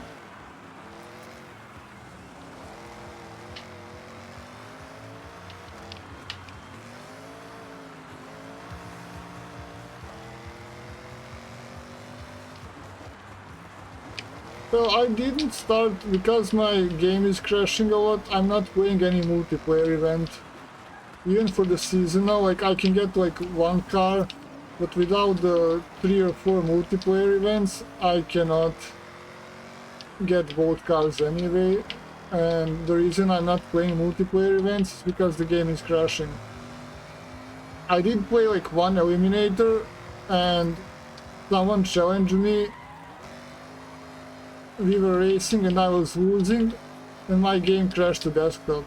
Well, I didn't start because my game is crashing a lot. I'm not playing any multiplayer event. Even for the seasonal, like I can get like one car, but without the 3 or 4 multiplayer events, I cannot get both cars anyway. And the reason I'm not playing multiplayer events is because the game is crashing. I did play like one eliminator, and someone challenged me. We were racing and I was losing, and my game crashed to desktop.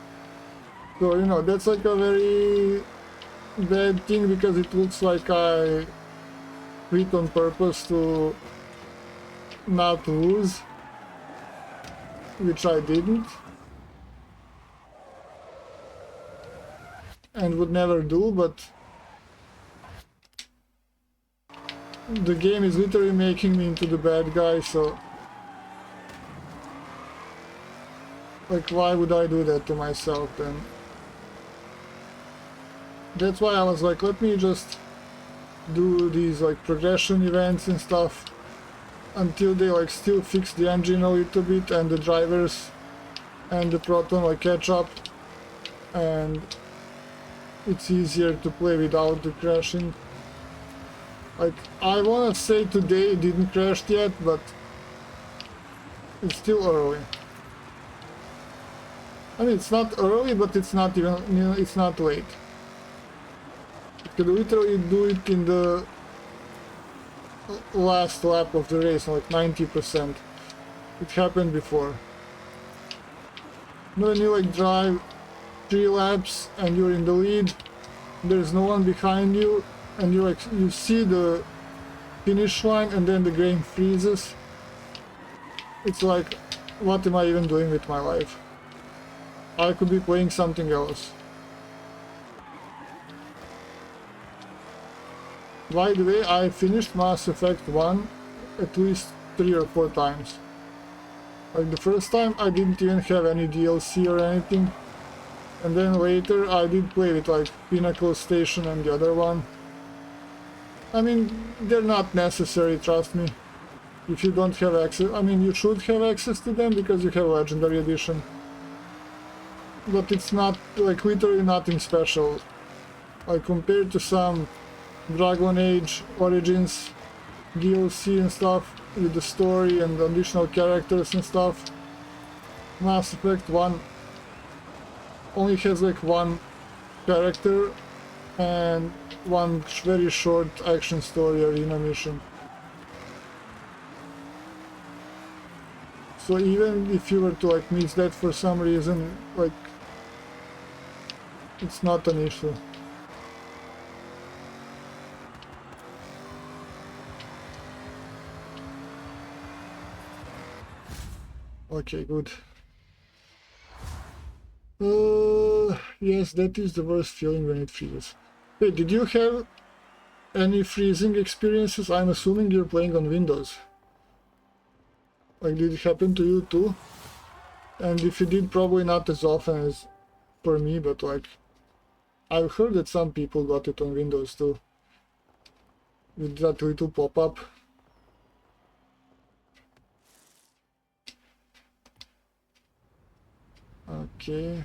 So, you know, that's like a very bad thing, because it looks like I quit on purpose to not lose, which I didn't and would never do, but the game is literally making me into the bad guy, so like, why would I do that to myself then? That's why I was like, let me just do these like progression events and stuff until they like still fix the engine a little bit and the drivers and the Proton like catch up, and it's easier to play without the crashing. Like, I wanna say today it didn't crash yet, but it's still early. I mean, it's not early, but it's not even, you know, it's not late. You could literally do it in the last lap of the race, like 90%. It happened before. When you like drive 3 laps and you're in the lead, there's no one behind you, and you see the finish line, and then the game freezes. It's like, what am I even doing with my life? I could be playing something else. By the way, I finished Mass Effect 1 at least 3 or 4 times. Like the first time I didn't even have any DLC or anything. And then later I did play with like Pinnacle Station and the other one. I mean, they're not necessary, trust me. If you don't have access, I mean, you should have access to them because you have Legendary Edition. But it's not, like, literally nothing special. Like, compared to some Dragon Age Origins DLC and stuff, with the story and additional characters and stuff, Mass Effect 1 only has, like, one character and one very short action story arena mission. So even if you were to like miss that for some reason, like, it's not an issue. Okay, good. Yes, that is the worst feeling when it freezes. Hey, did you have any freezing experiences? I'm assuming you're playing on Windows. Like, did it happen to you too? And if you did, probably not as often as for me, but like, I've heard that some people got it on Windows too. With that little pop-up. Okay.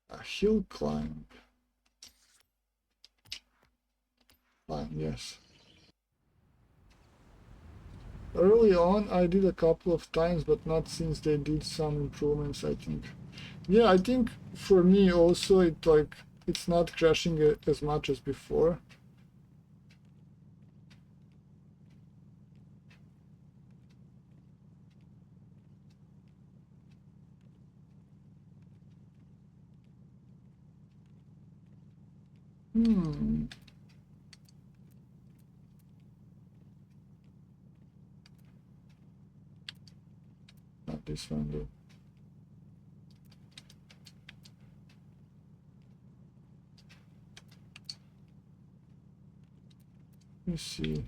A hill climb. Fine, yes. Early on I did a couple of times, but not since they did some improvements, I think. Yeah, I think for me also it's not crashing as much as before. Not this one though. Let's see.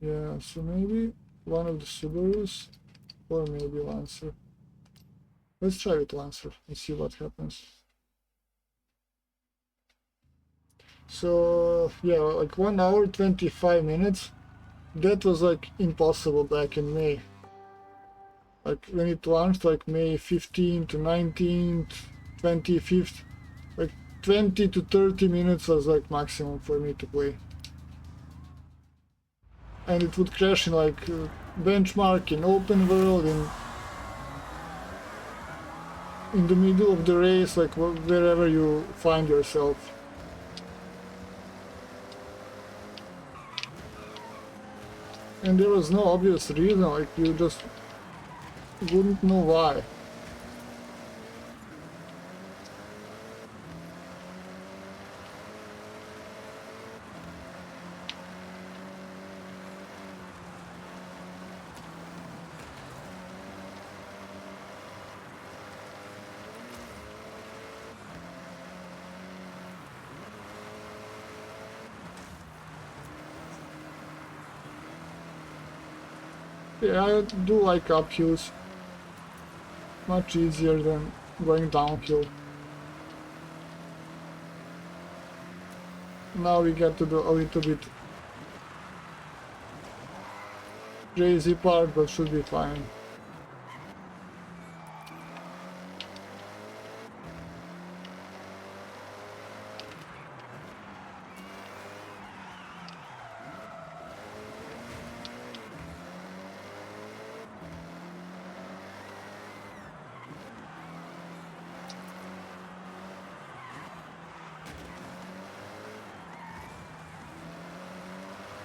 Yeah, so maybe one of the Subarus or maybe Lancer. Let's try with Lancer and see what happens. So yeah, like 1 hour 25 minutes. That was like impossible back in May. Like when it launched, like May 15th to 19th, 25th, like 20 to 30 minutes was like maximum for me to play. And it would crash in like benchmark, in open world, in the middle of the race, like wherever you find yourself. And there was no obvious reason, like you just wouldn't know why. Yeah, I do like uphills. Much easier than going downhill. Now we get to do a little bit crazy part, but should be fine.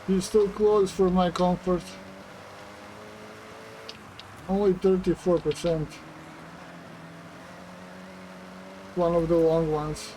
He's too close for my comfort. Only 34%. One of the long ones.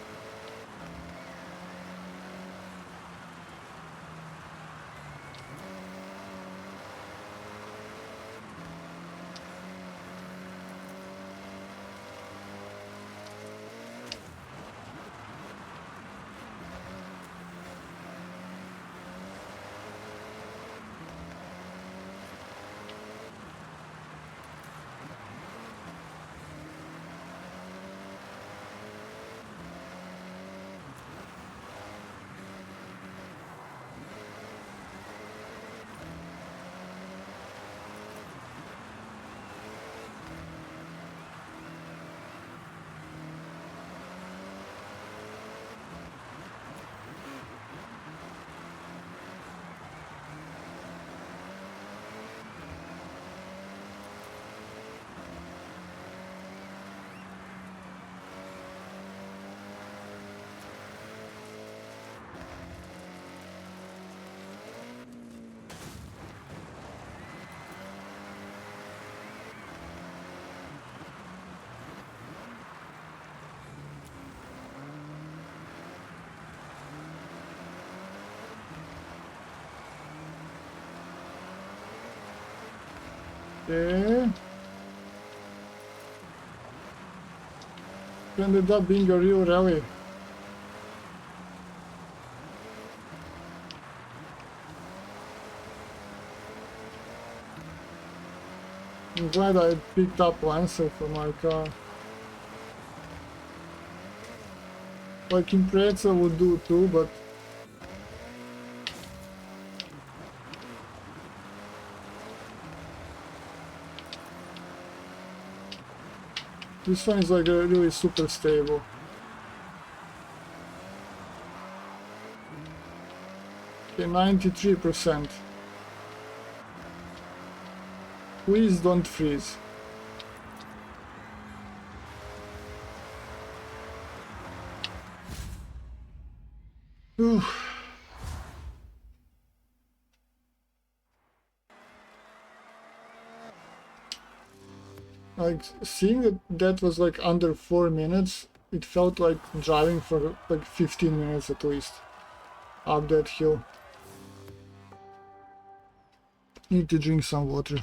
Okay. It ended up being a real rally. I'm glad I picked up Lancer for my car. Like Impreza would do too, but this one is like really super stable. Okay, 93%. Please don't freeze. Whew. Like seeing that was like under 4 minutes, it felt like driving for like 15 minutes at least up that hill. Need to drink some water.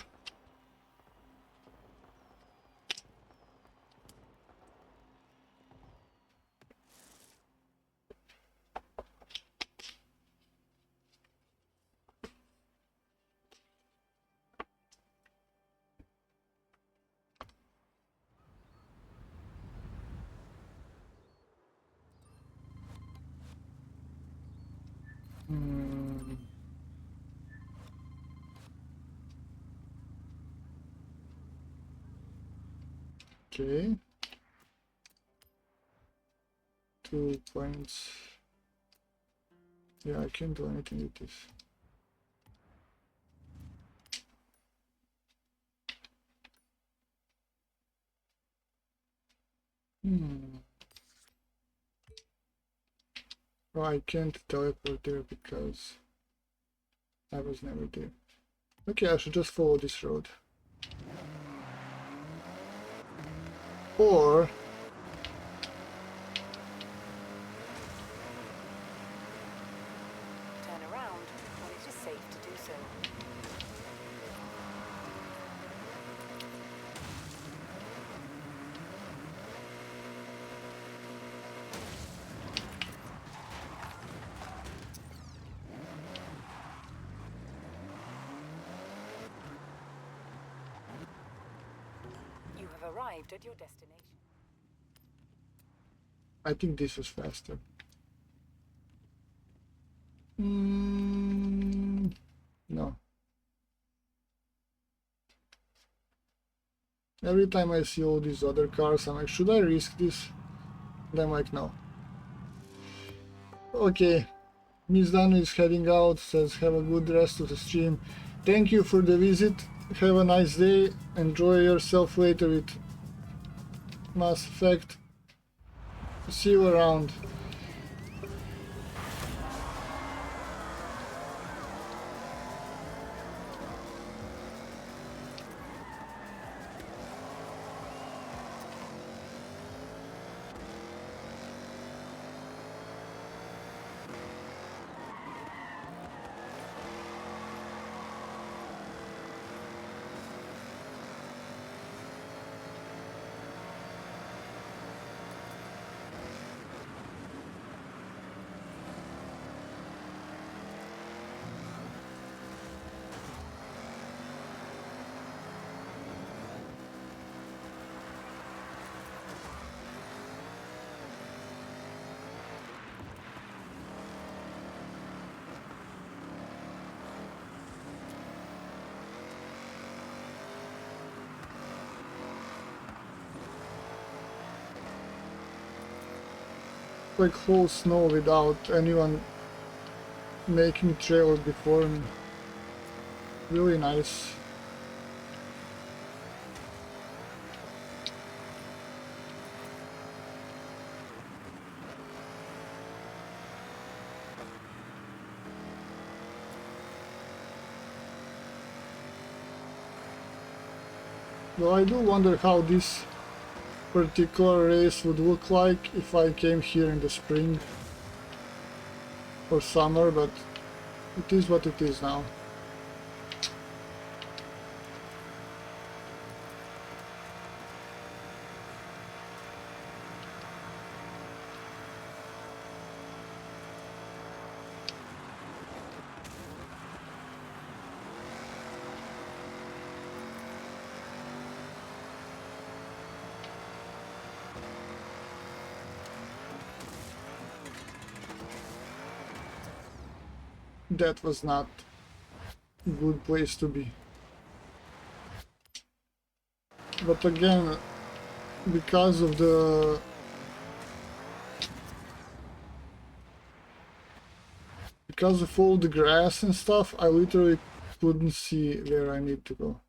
Okay. 2 points. Yeah, I can't do anything with this. Oh, I can't teleport there because I was never there. Okay, I should just follow this road. Or Turn around when it is safe to do so. You have arrived at your destination. I think this was faster. No. Every time I see all these other cars, I'm like, should I risk this? And I'm like, no. Okay, Miss Dan is heading out, says have a good rest of the stream. Thank you for the visit, have a nice day, enjoy yourself later with Mass Effect. See you around. like whole snow without anyone making trails before me. Really nice. Though I do wonder how this particular race would look like if I came here in the spring or summer, but it is what it is now. That was not a good place to be. But again, because of all the grass and stuff, I literally couldn't see where I need to go.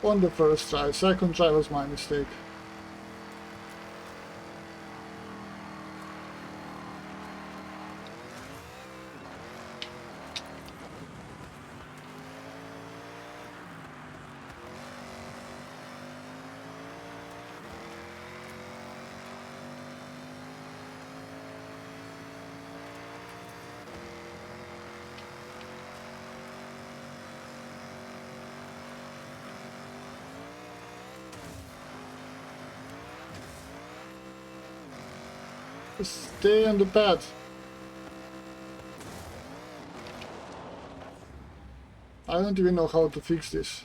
On the first try, second try was my mistake. Stay on the path. I don't even know how to fix this.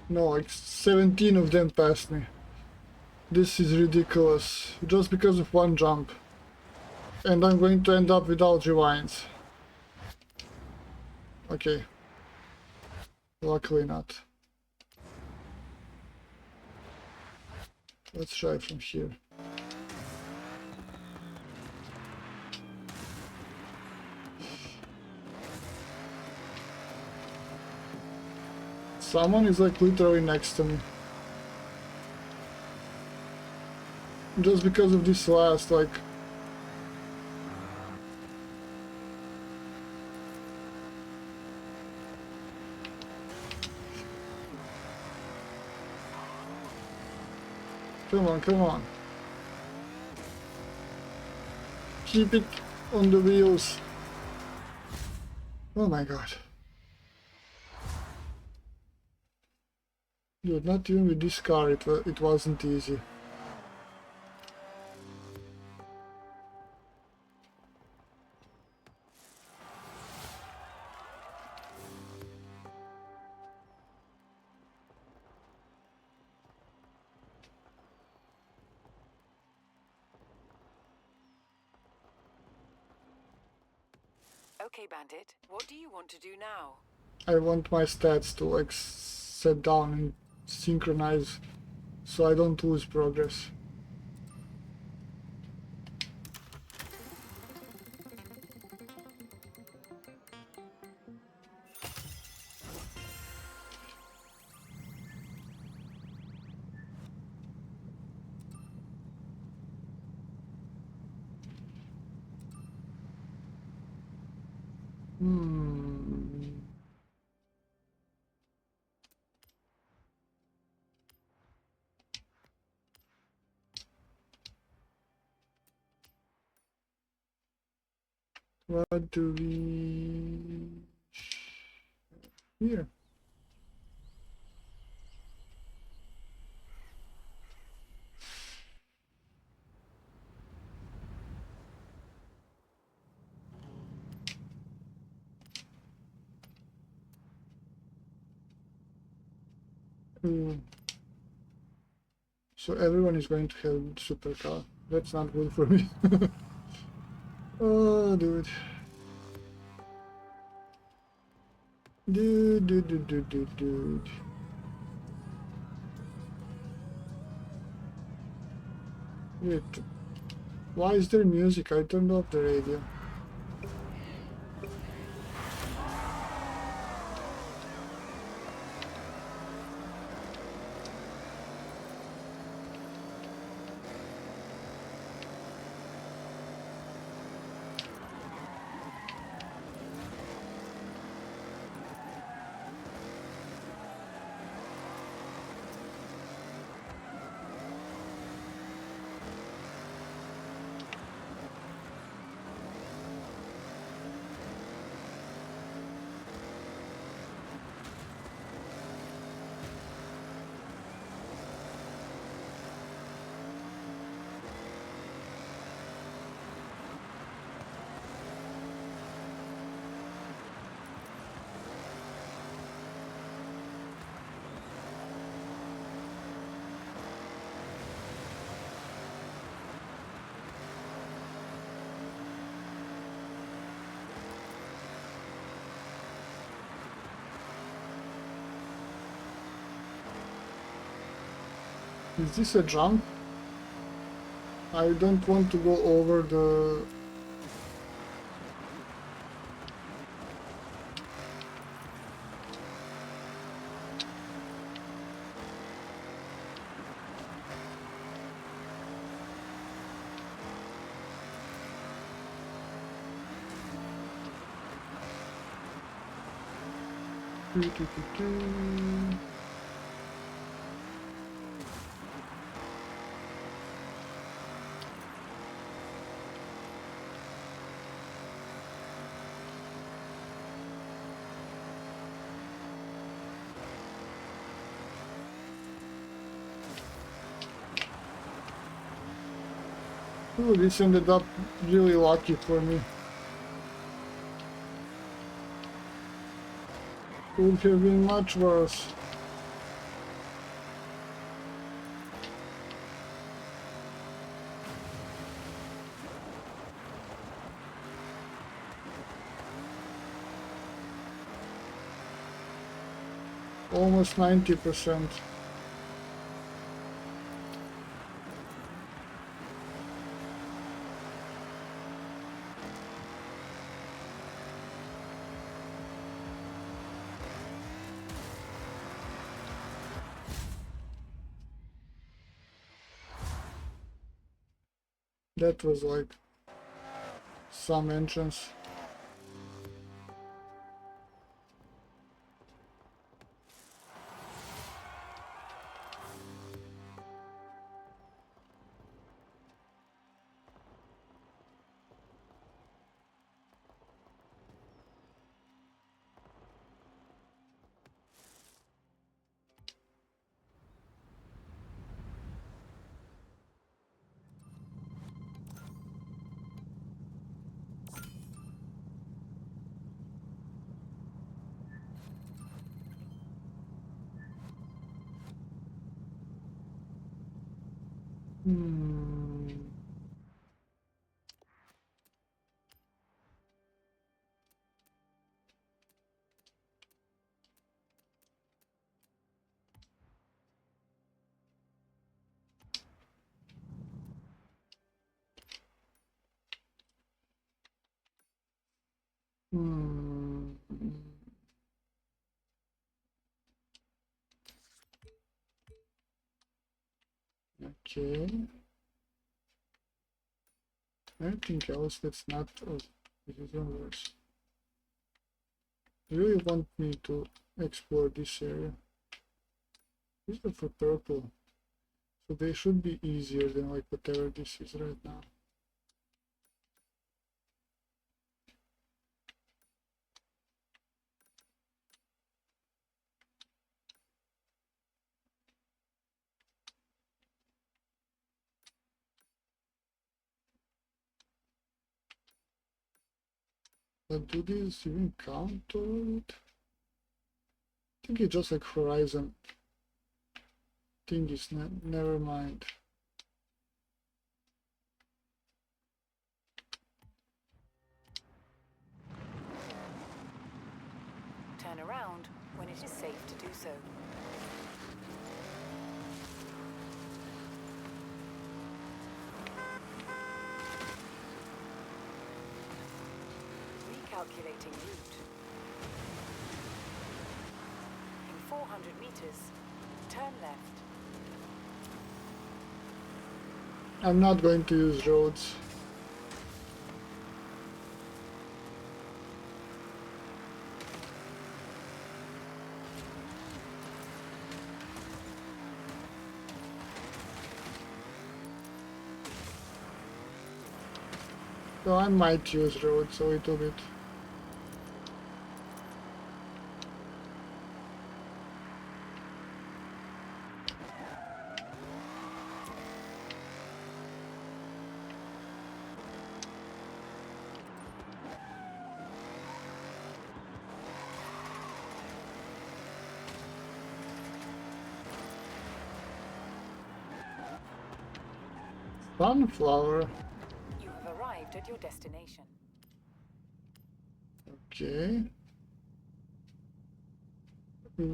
No, like 17 of them passed me. This is ridiculous, just because of one jump. And I'm going to end up without rewinds. Okay. Luckily not. Let's try from here. Someone is like literally next to me. Just because of this last, like... Come on, come on. Keep it on the wheels. Oh my god. Dude, not even with this car it wasn't easy. Okay, Bandit, what do you want to do now? I want my stats to like set down and synchronize so I don't lose progress. What do we... Here. Mm. So everyone is going to have supercar. That's not good for me. Oh, dude. Dude. Wait, why is there music? I turned off the radio. Is this a jump? I don't want to go over the... Oh, this ended up really lucky for me. Would have been much worse. Almost 90%. That was like some entrance. Hmm. Hmm. Okay. Anything else that's not... Oh, this is even worse. You really want me to explore this area? These are for purple. So they should be easier than like whatever this is right now. But do these even count toward it? I think it's just like Horizon. thing is never mind. Turn around when it is safe to do so. Recalculating route. In 400 meters, turn left. I'm not going to use roads. So I might use roads a little bit. Sunflower. You have arrived at your destination. Okay. You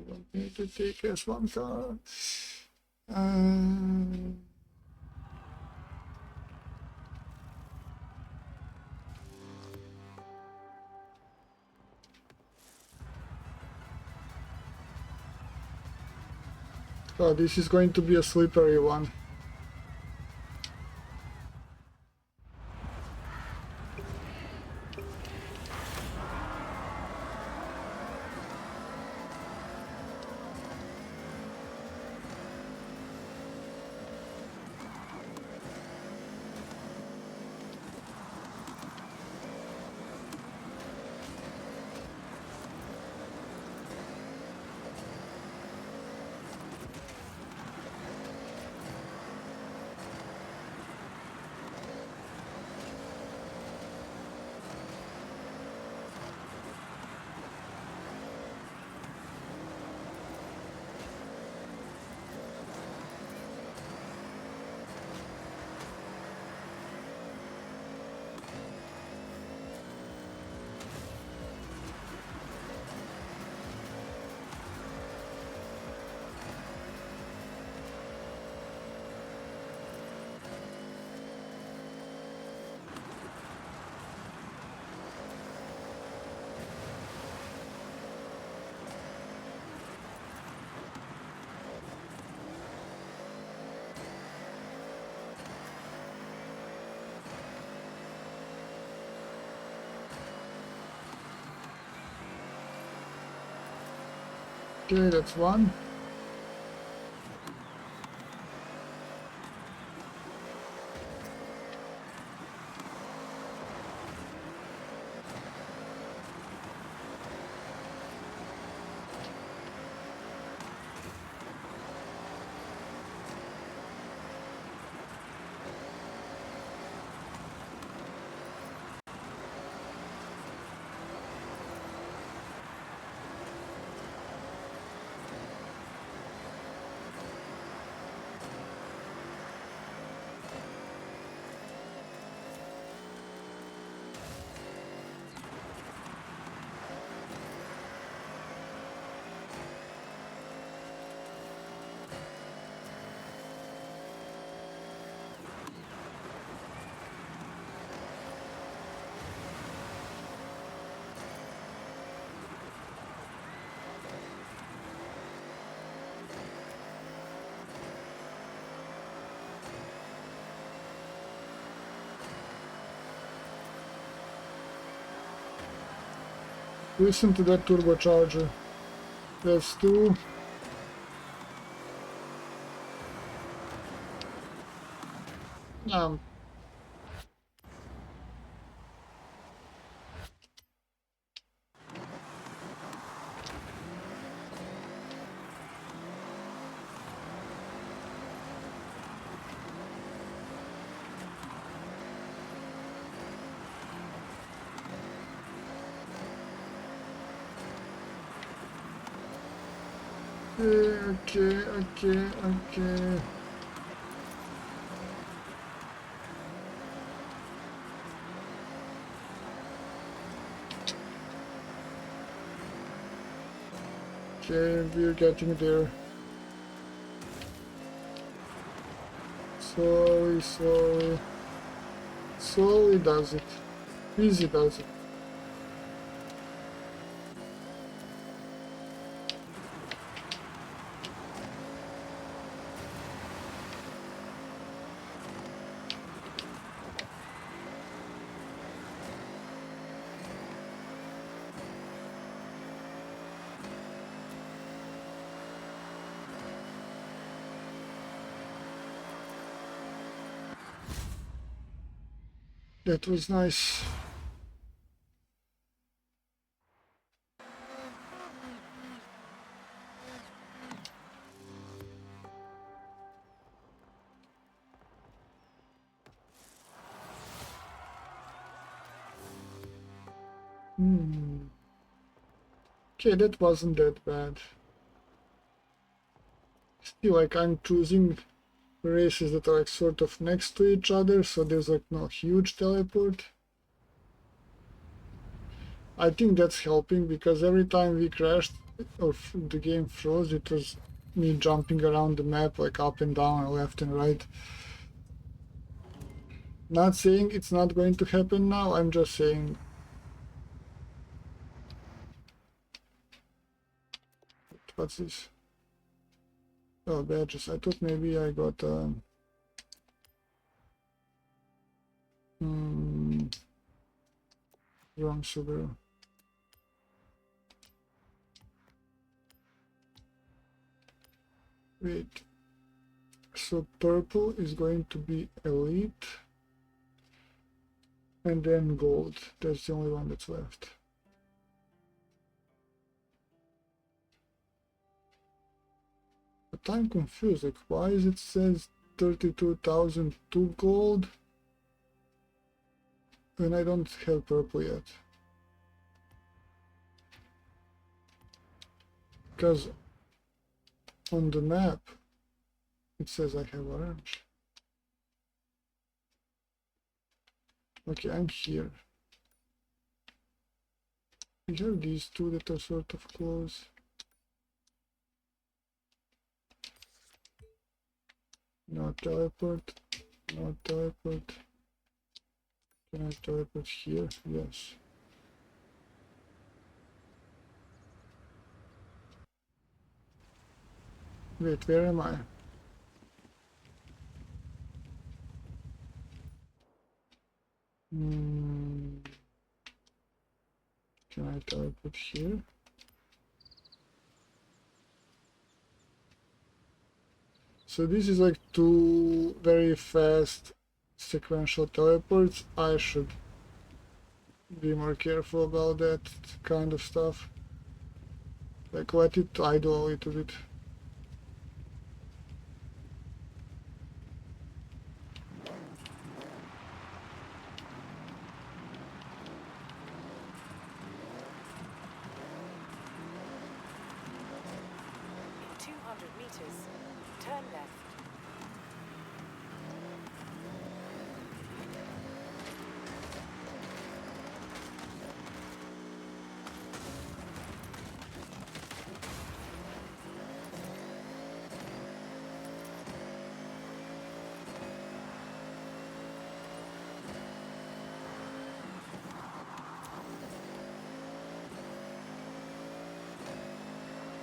don't need to take S1 car. Oh, this is going to be a slippery one. Okay, that's one. Listen to that turbocharger. That's two. Um, Okay. Okay, we're getting there. Slowly does it. Easy does it. That was nice. Okay, that wasn't that bad. Still, like, I'm choosing races that are like sort of next to each other, so there's like no huge teleport. I think that's helping because every time we crashed or the game froze, it was me jumping around the map like up and down, left and right. Not saying it's not going to happen now, I'm just saying. What's this? Oh, badges. I thought maybe I got wrong sugar. Wait. So purple is going to be elite. And then gold. That's the only one that's left. But I'm confused. Like, why is it says 32,002 gold when I don't have purple yet? Because on the map it says I have orange. Okay, I'm here. We have these two that are sort of close. No teleport. No teleport. Can I teleport here? Yes. Wait, where am I? Can I teleport here? So this is like two very fast sequential teleports. I should be more careful about that kind of stuff. Like, let it idle a little bit. In 200 meters, turn left.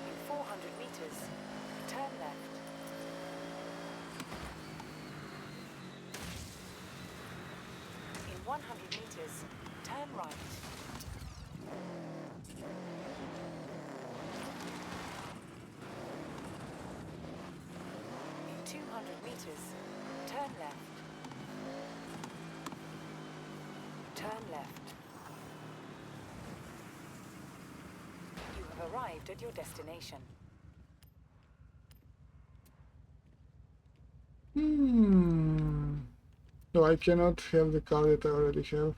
In 400 meters, turn left. In 100 meters, turn right. In 200 meters, turn left. Turn left. You have arrived at your destination. No, I cannot have the car that I already have.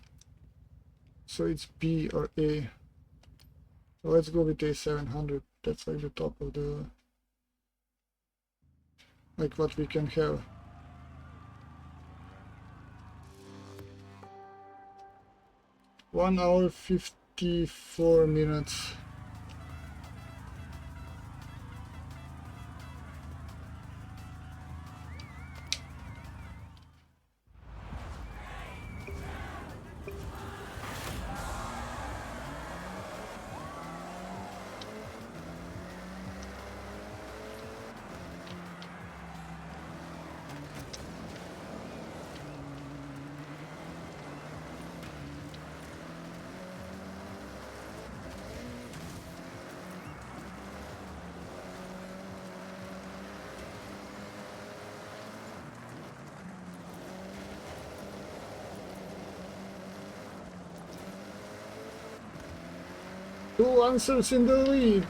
So it's B or A. Let's go with A700. That's like the top of the like what we can have. One hour 54 minutes. Two answers in the lead.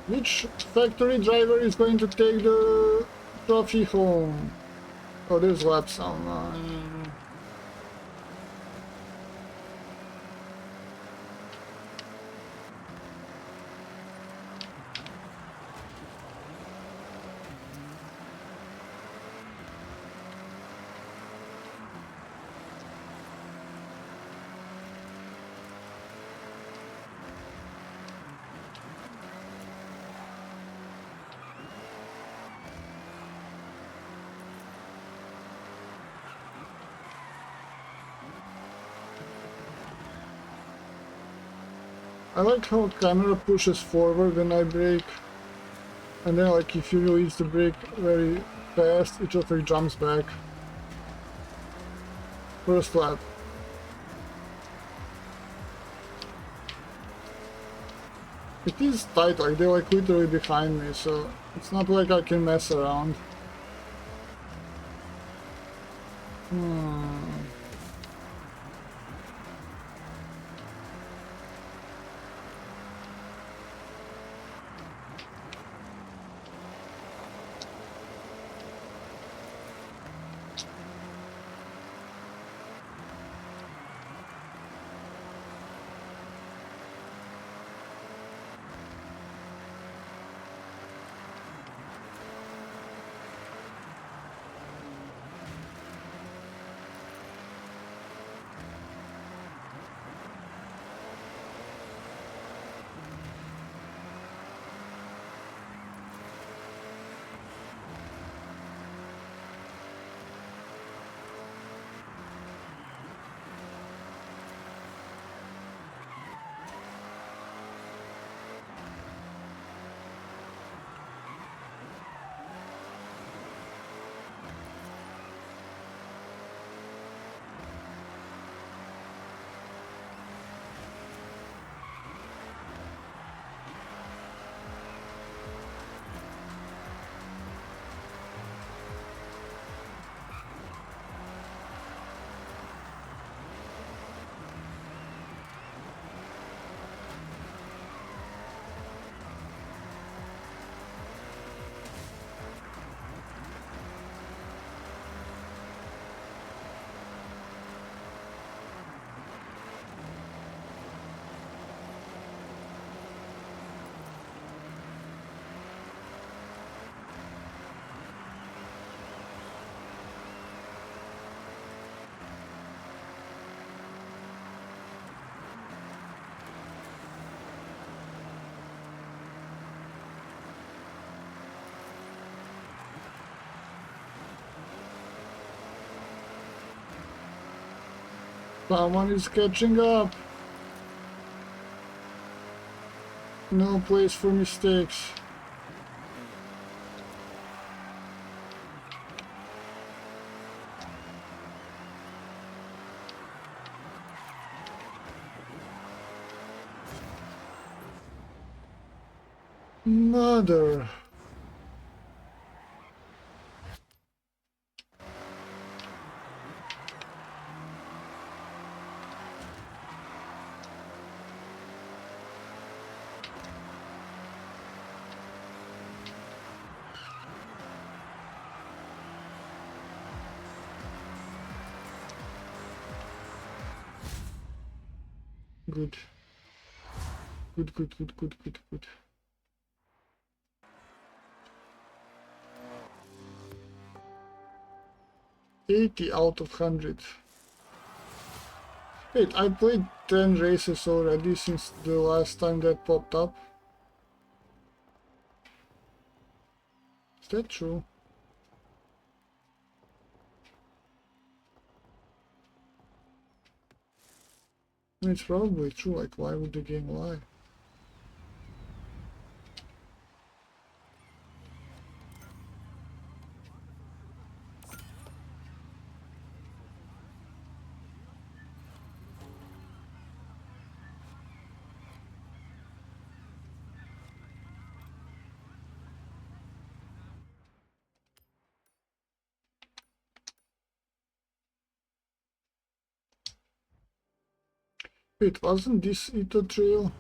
Which factory driver is going to take the trophy home? Oh, there's laps on. I like how camera pushes forward when I brake, and then like if you release the brake very fast, it just like jumps back. First lap. It is tight, like they're like literally behind me, so it's not like I can mess around. Someone is catching up. No place for mistakes. Mother. Good. Good. 80 out of 100. Wait, I played 10 races already since the last time that popped up. Is that true? I mean, it's probably true, like why would the game lie? Wait, wasn't this Ito Trail?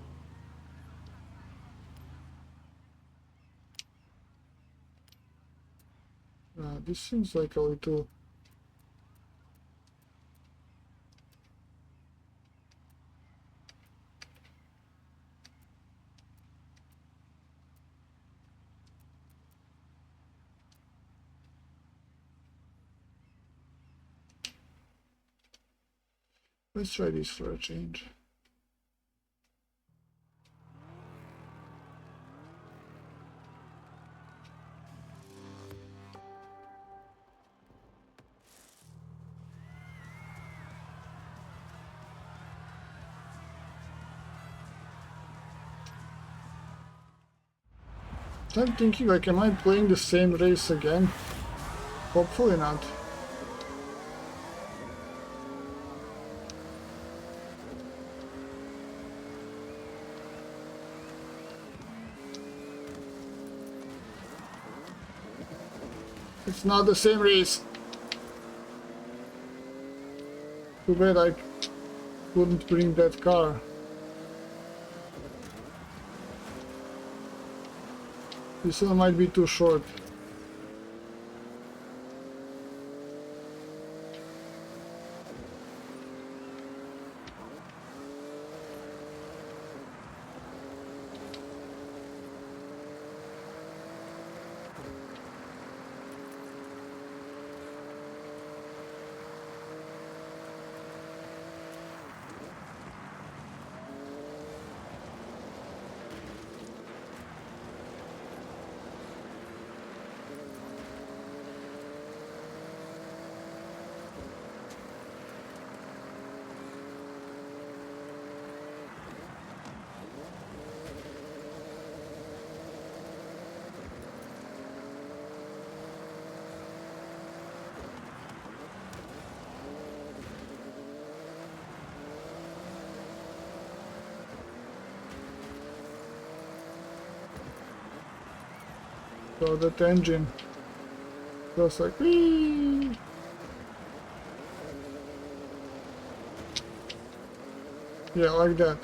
This seems like a little... Let's try this for a change. I'm thinking, like, am I playing the same race again? Hopefully not. It's not the same race. Too bad I couldn't bring that car. This one might be too short. So that engine goes like whee! Yeah, like that.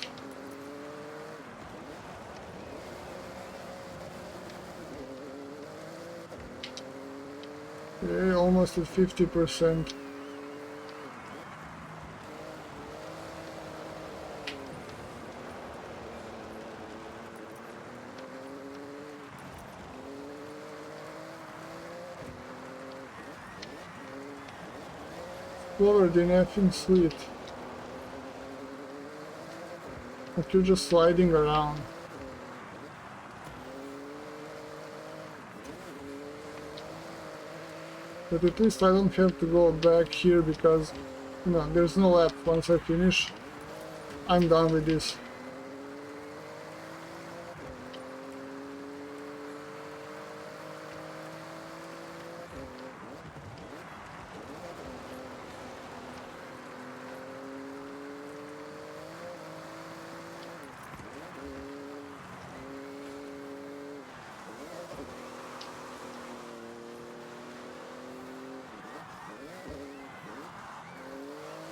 Okay, almost at 50%. Slower than effing sweet. Like you're just sliding around. But at least I don't have to go back here because, you know, there's no lap. Once I finish, I'm done with this.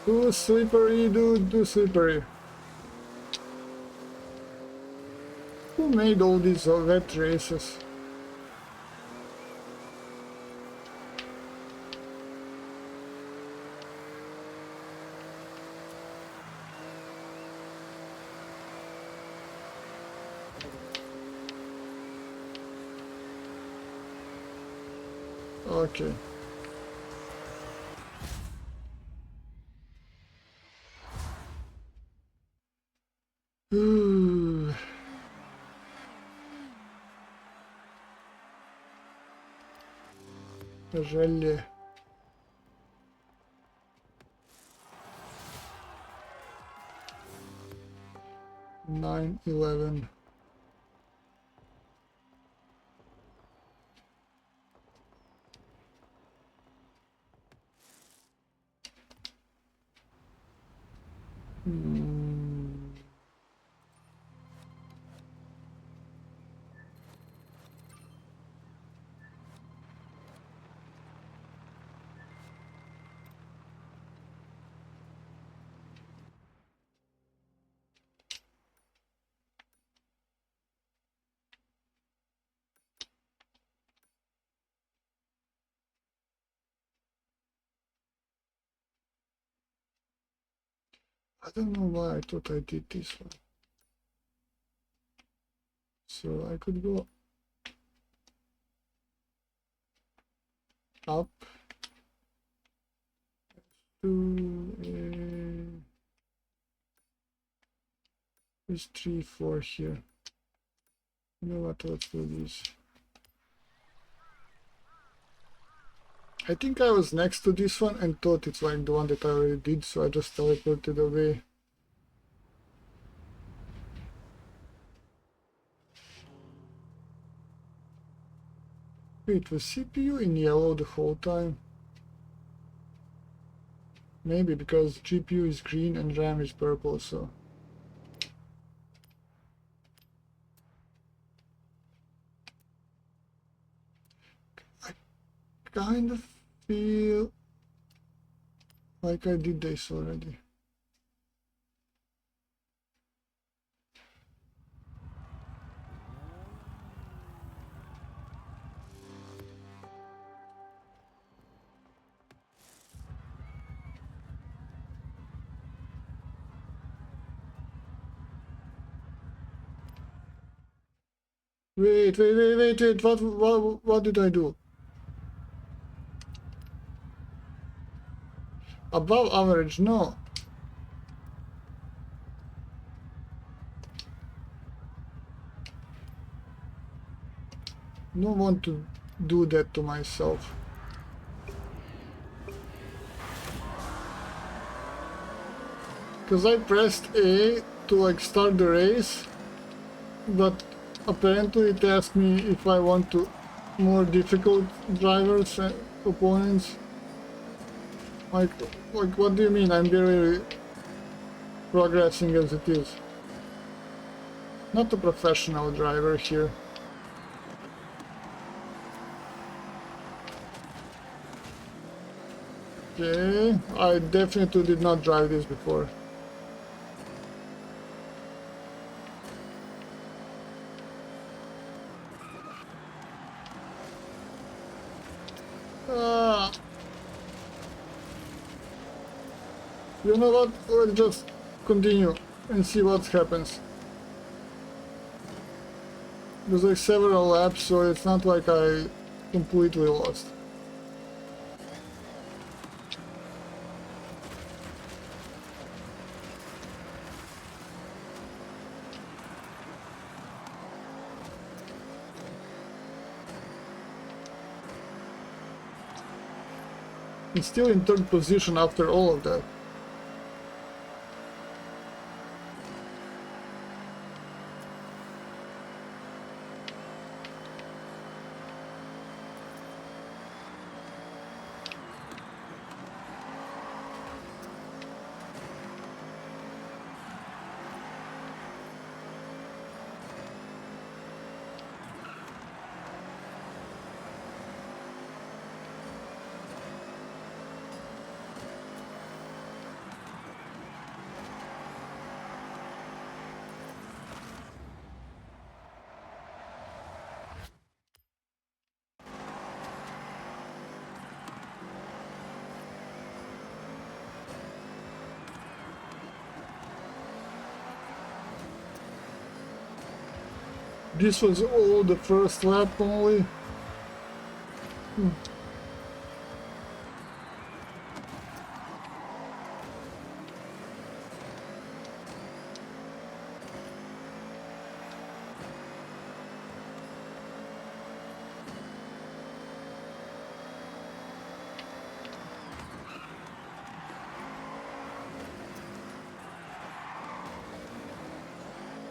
Too slippery, dude, too slippery. Who made all these wet races? Okay. Želje. Nine 11. I don't know why I thought I did this one. So I could go up to this 3, 4 here. You know what? Let's do this. I think I was next to this one and thought it's like the one that I already did, so I just teleported away. Wait, was CPU in yellow the whole time? Maybe because GPU is green and RAM is purple, so... I kind of feel like I did this already. Wait, what did I do? Above average, no. Don't want to do that to myself. Because I pressed A to like start the race, but apparently it asked me if I want to more difficult drivers and opponents. Like what do you mean? I'm barely progressing as it is. Not a professional driver here. Okay, I definitely did not drive this before. You know what? Let's just continue and see what happens. There's like several laps, so it's not like I completely lost. It's still in third position after all of that. This was all the first lap only.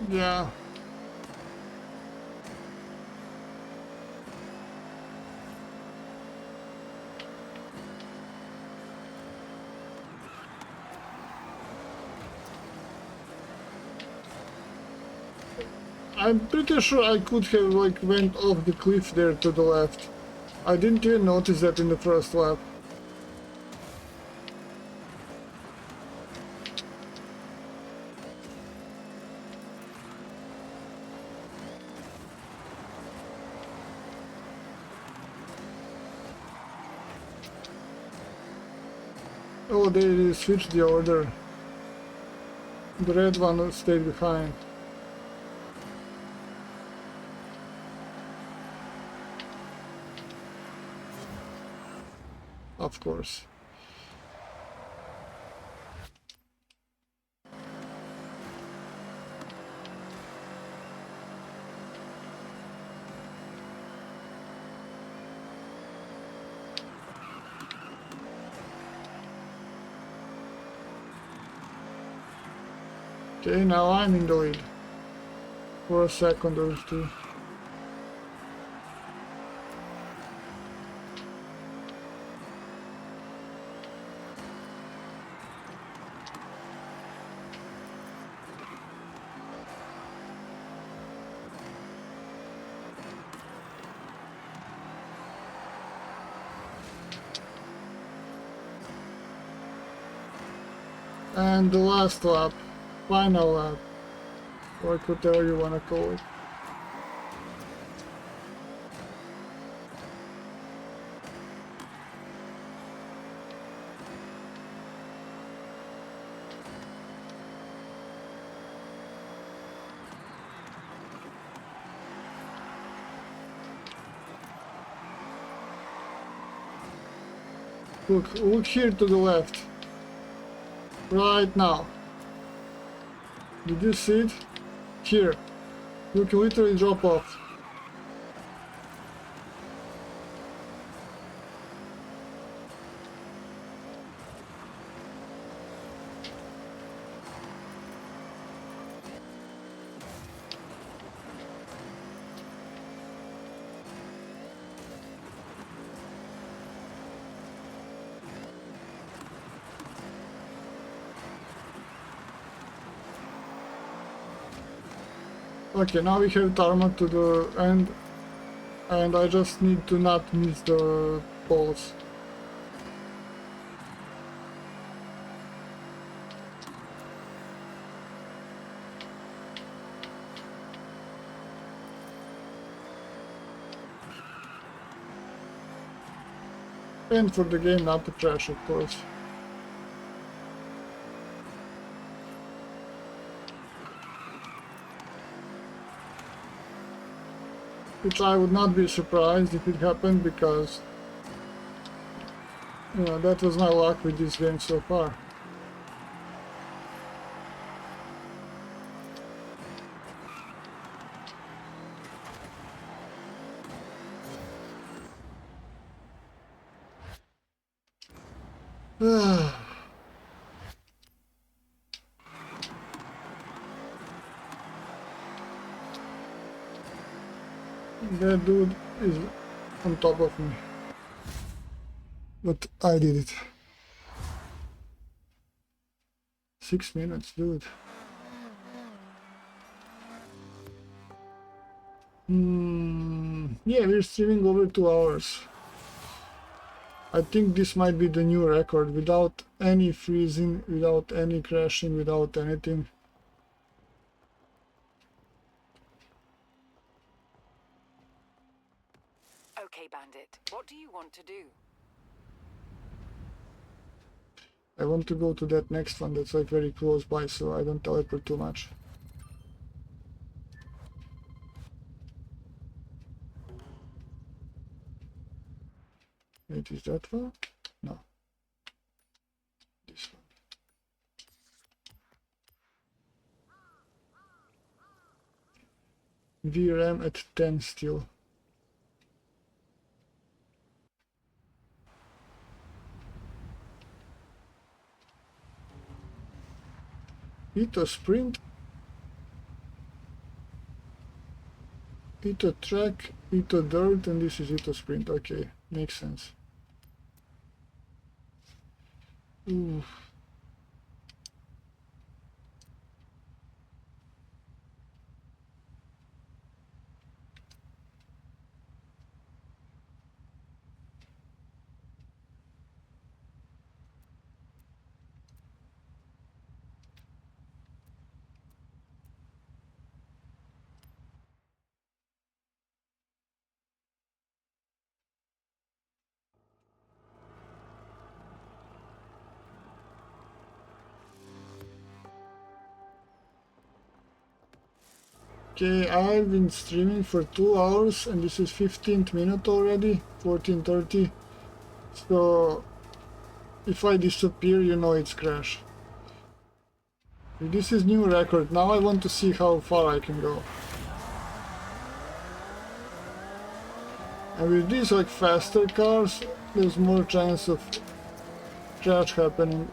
Yeah. I'm pretty sure I could have like went off the cliff there to the left. I didn't even notice that in the first lap. Oh, they switched the order. The red one stayed behind. Of course. Okay, now I'm in the lead. For a second or two. And the last lap. Final lap. Or whatever you wanna call it. Look here to the left. Right now. Did you see it? Here. You can literally drop off. Okay, now we have tarmac to the end, and I just need to not miss the poles. And for the game not to crash, of course. Which I would not be surprised if it happened, because you know, that was my luck with this game so far. That dude is on top of me. But I did it. 6 minutes, dude. Yeah, we're streaming over 2 hours. I think this might be the new record, without any freezing, without any crashing, without anything. Okay, Bandit. What do you want to do? I want to go to that next one that's like very close by, so I don't teleport too much. Wait, is that one? No. This one. VRAM at 10 still. Hit a sprint. Ito track, Ito dirt, and this is Ito sprint. Okay, makes sense. Ooh. Okay, I've been streaming for 2 hours and this is 15th minute already, 14:30. So if I disappear, you know it's crash. This is new record. Now I want to see how far I can go. And with these like faster cars, there's more chance of crash happening.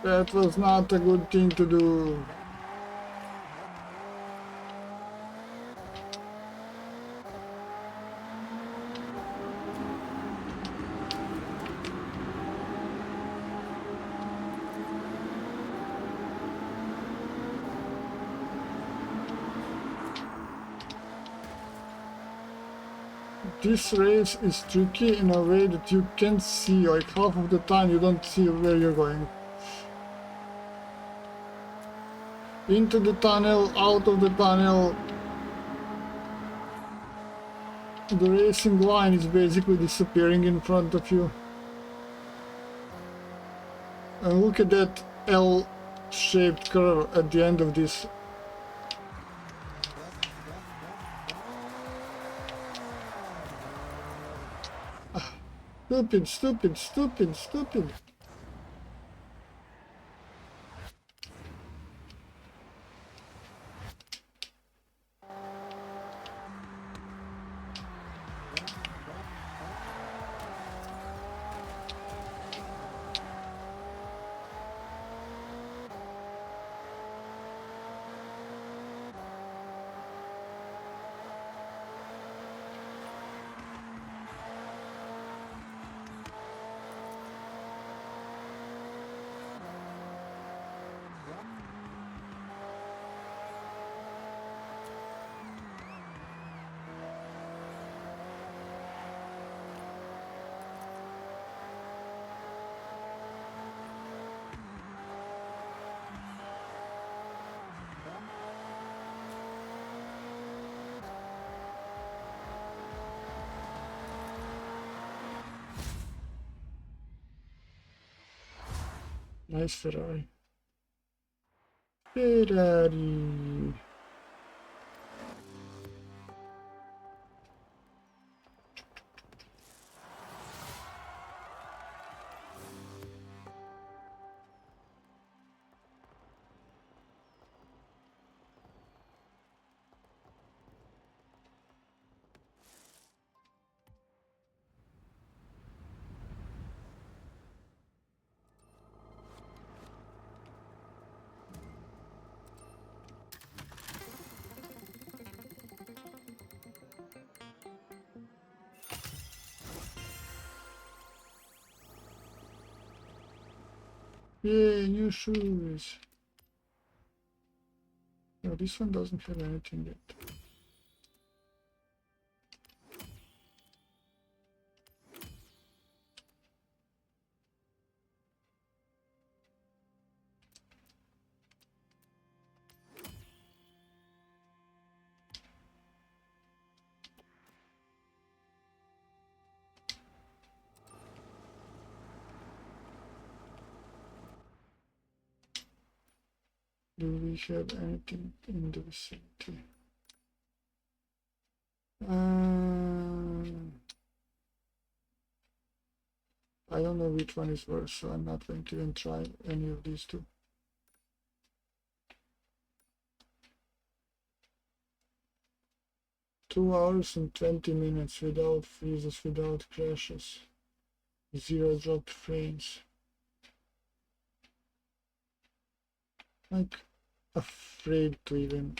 That was not a good thing to do. This race is tricky in a way that you can't see, like half of the time you don't see where you're going. Into the tunnel, out of the tunnel. The racing line is basically disappearing in front of you. And look at that L-shaped curve at the end of this. Stupid, stupid, stupid, stupid. Nice Ferrari. Ferrari. Yay, new shoes. No, this one doesn't have anything yet. Do we have anything in the vicinity? I don't know which one is worse, so I'm not going to even try any of these two. Two hours and 20 minutes without freezes, without crashes, 0 dropped frames. Like, afraid to even.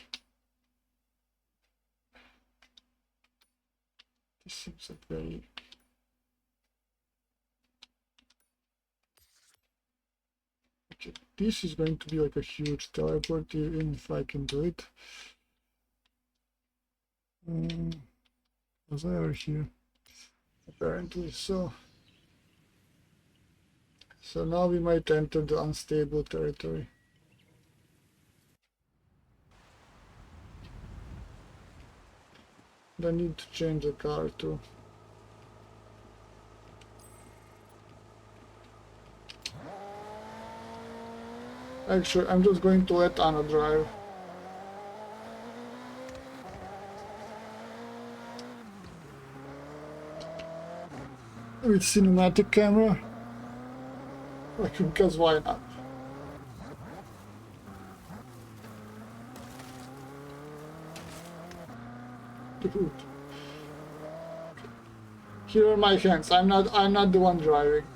This seems like very. Okay, this is going to be like a huge teleport, even if I can do it. Was I ever here? Apparently so. So now we might enter the unstable territory. I need to change the car too. Actually, I'm just going to let Anna drive. With cinematic camera. Like, because why not? Dude. Here are my hands. I'm not the one driving.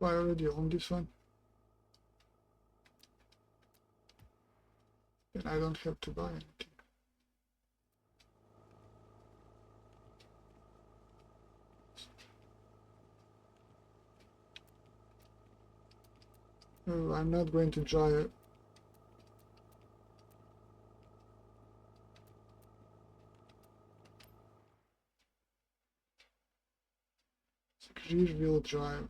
I already own this one. And I don't have to buy anything. Oh, I'm not going to drive. It's rear wheel drive.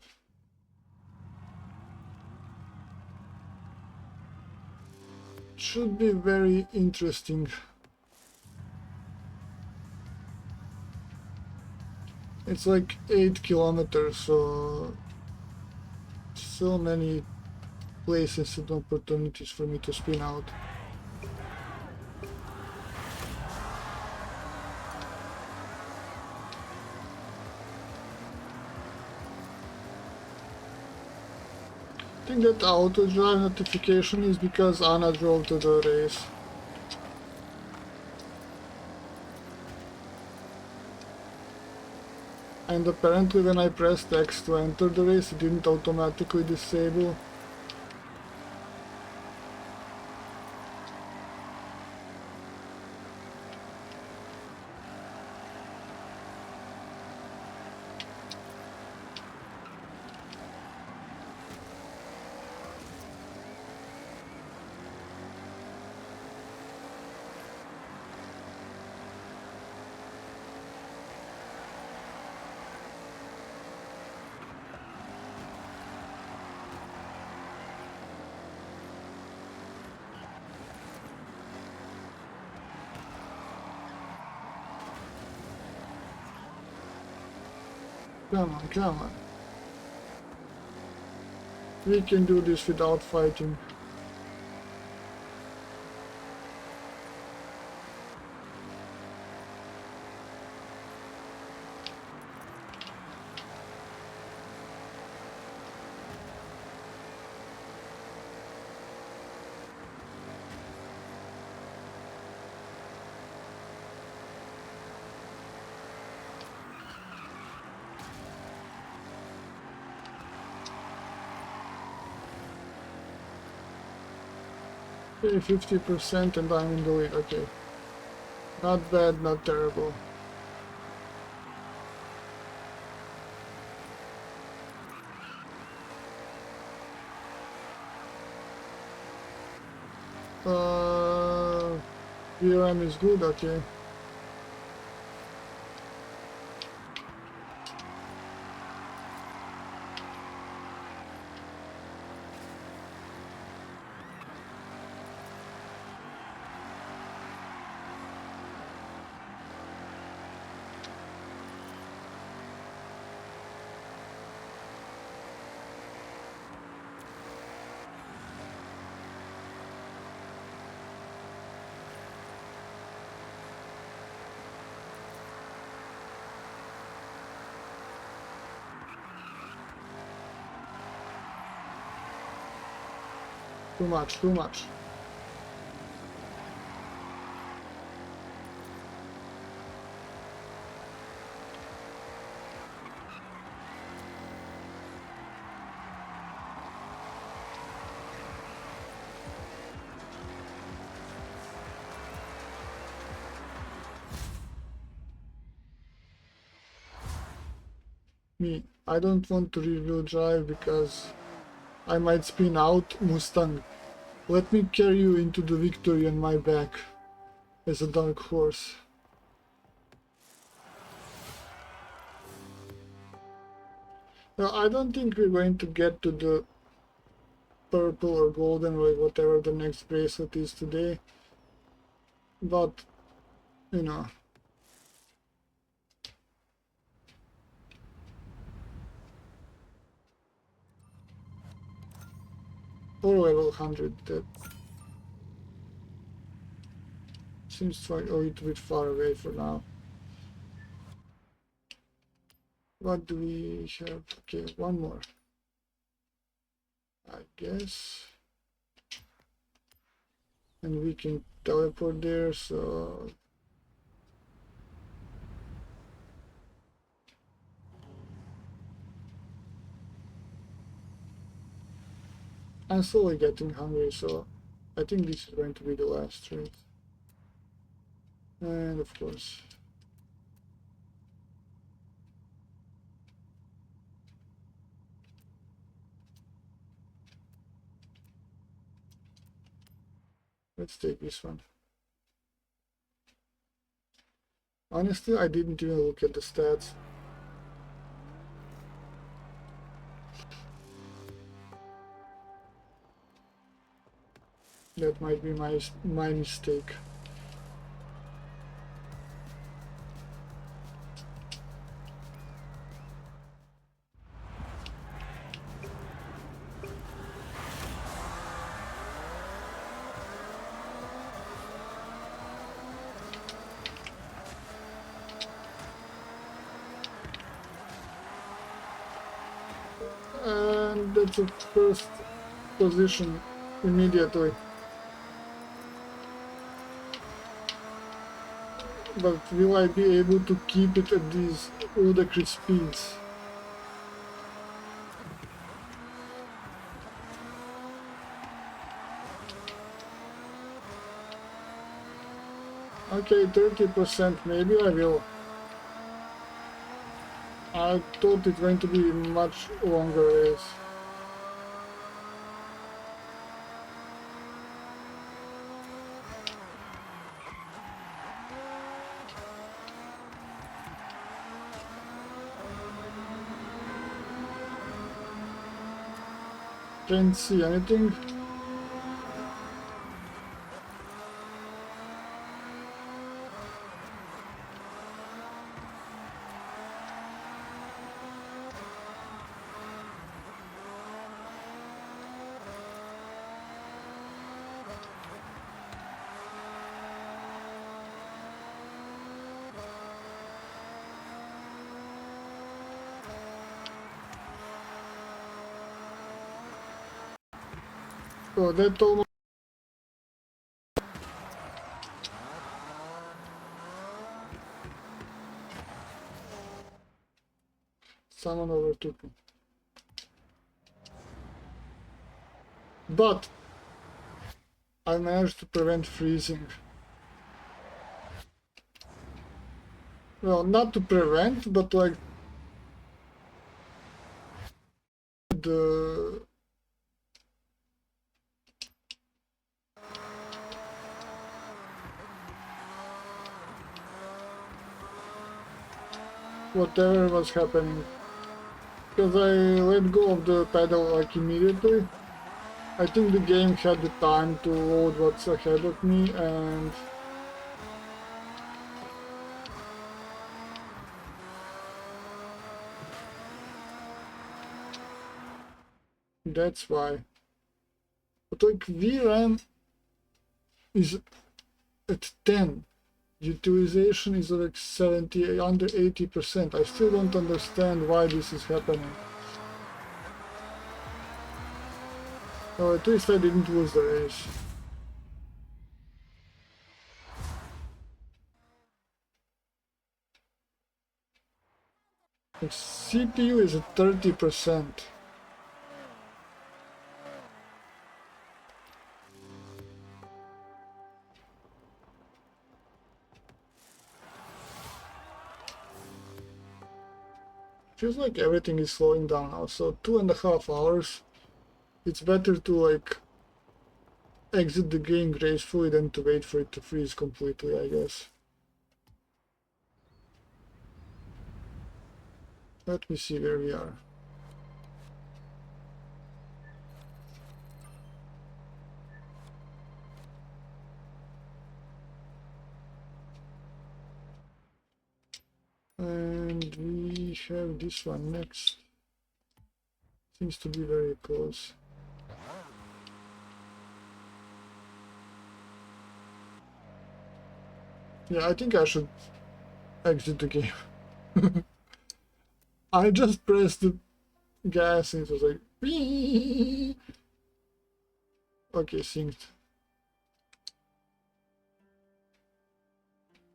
Should be very interesting. It's like 8 kilometers, so many places and opportunities for me to spin out. I think that auto drive notification is because Anna drove to the race. And apparently when I pressed X to enter the race, it didn't automatically disable. Come on, come on. We can do this without fighting. Okay, 50% and I'm in the lead, okay. Not bad, not terrible. VRM is good, okay. Too much, too much. Me, I don't want to rear-wheel drive because I might spin out. Mustang, let me carry you into the victory on my back as a dark horse. Now, I don't think we're going to get to the purple or golden or whatever the next bracelet is today, but you know, or level 100, that seems like a little bit far away for now. What do we have? Okay, one more, I guess, and we can teleport there, so I'm slowly getting hungry, so I think this is going to be the last raid. And of course, let's take this one. Honestly, I didn't even look at the stats. That might be my mistake. And that's a first position immediately. But will I be able to keep it at these ludicrous speeds? Okay, 30%, maybe I will. I thought it's going to be much longer race. Can't see anything. Oh, that almost. Someone overtook me. But I managed to prevent freezing. Well, not to prevent, but like the whatever was happening. Because I let go of the pedal like immediately. I think the game had the time to load what's ahead of me, and that's why. But like VRAM is at 10. Utilization is like 70, under 80%. I still don't understand why this is happening. Well, at least I didn't lose the race. The CPU is at 30%. Feels like everything is slowing down now, so 2.5 hours. It's better to like exit the game gracefully than to wait for it to freeze completely, I guess. Let me see where we are. And we have this one next. Seems to be very close. Yeah, I think I should exit the game. I just pressed the gas and it was like, whee! Okay, synced.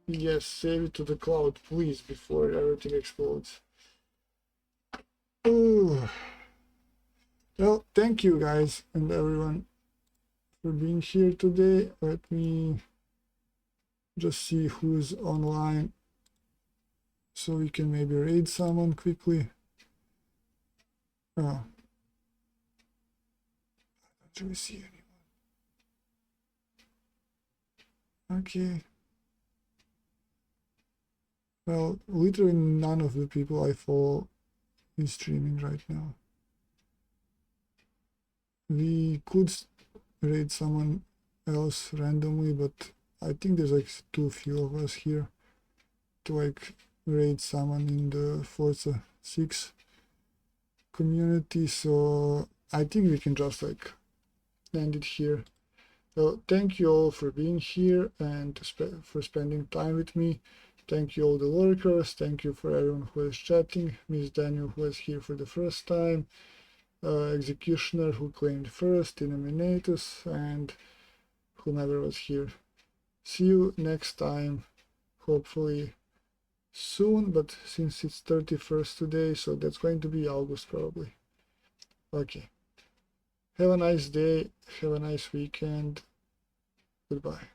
Yes, save it to the cloud, please, before everything explodes. Ooh. Well, thank you guys and everyone for being here today. Let me just see who's online so we can maybe raid someone quickly. Oh, don't really see anyone. Okay. Well, literally none of the people I follow is streaming right now. We could raid someone else randomly, but I think there's like too few of us here to like raid someone in the Forza 6 community, so I think we can just like end it here. So thank you all for being here and for spending time with me. Thank you all the lurkers. Thank you for everyone who is chatting. Miss Daniel who was here for the first time. Executioner who claimed first, Denominatus, and whomever was here. See you next time, hopefully soon, but since it's 31st today, so that's going to be August probably. Okay. Have a nice day, have a nice weekend. Goodbye.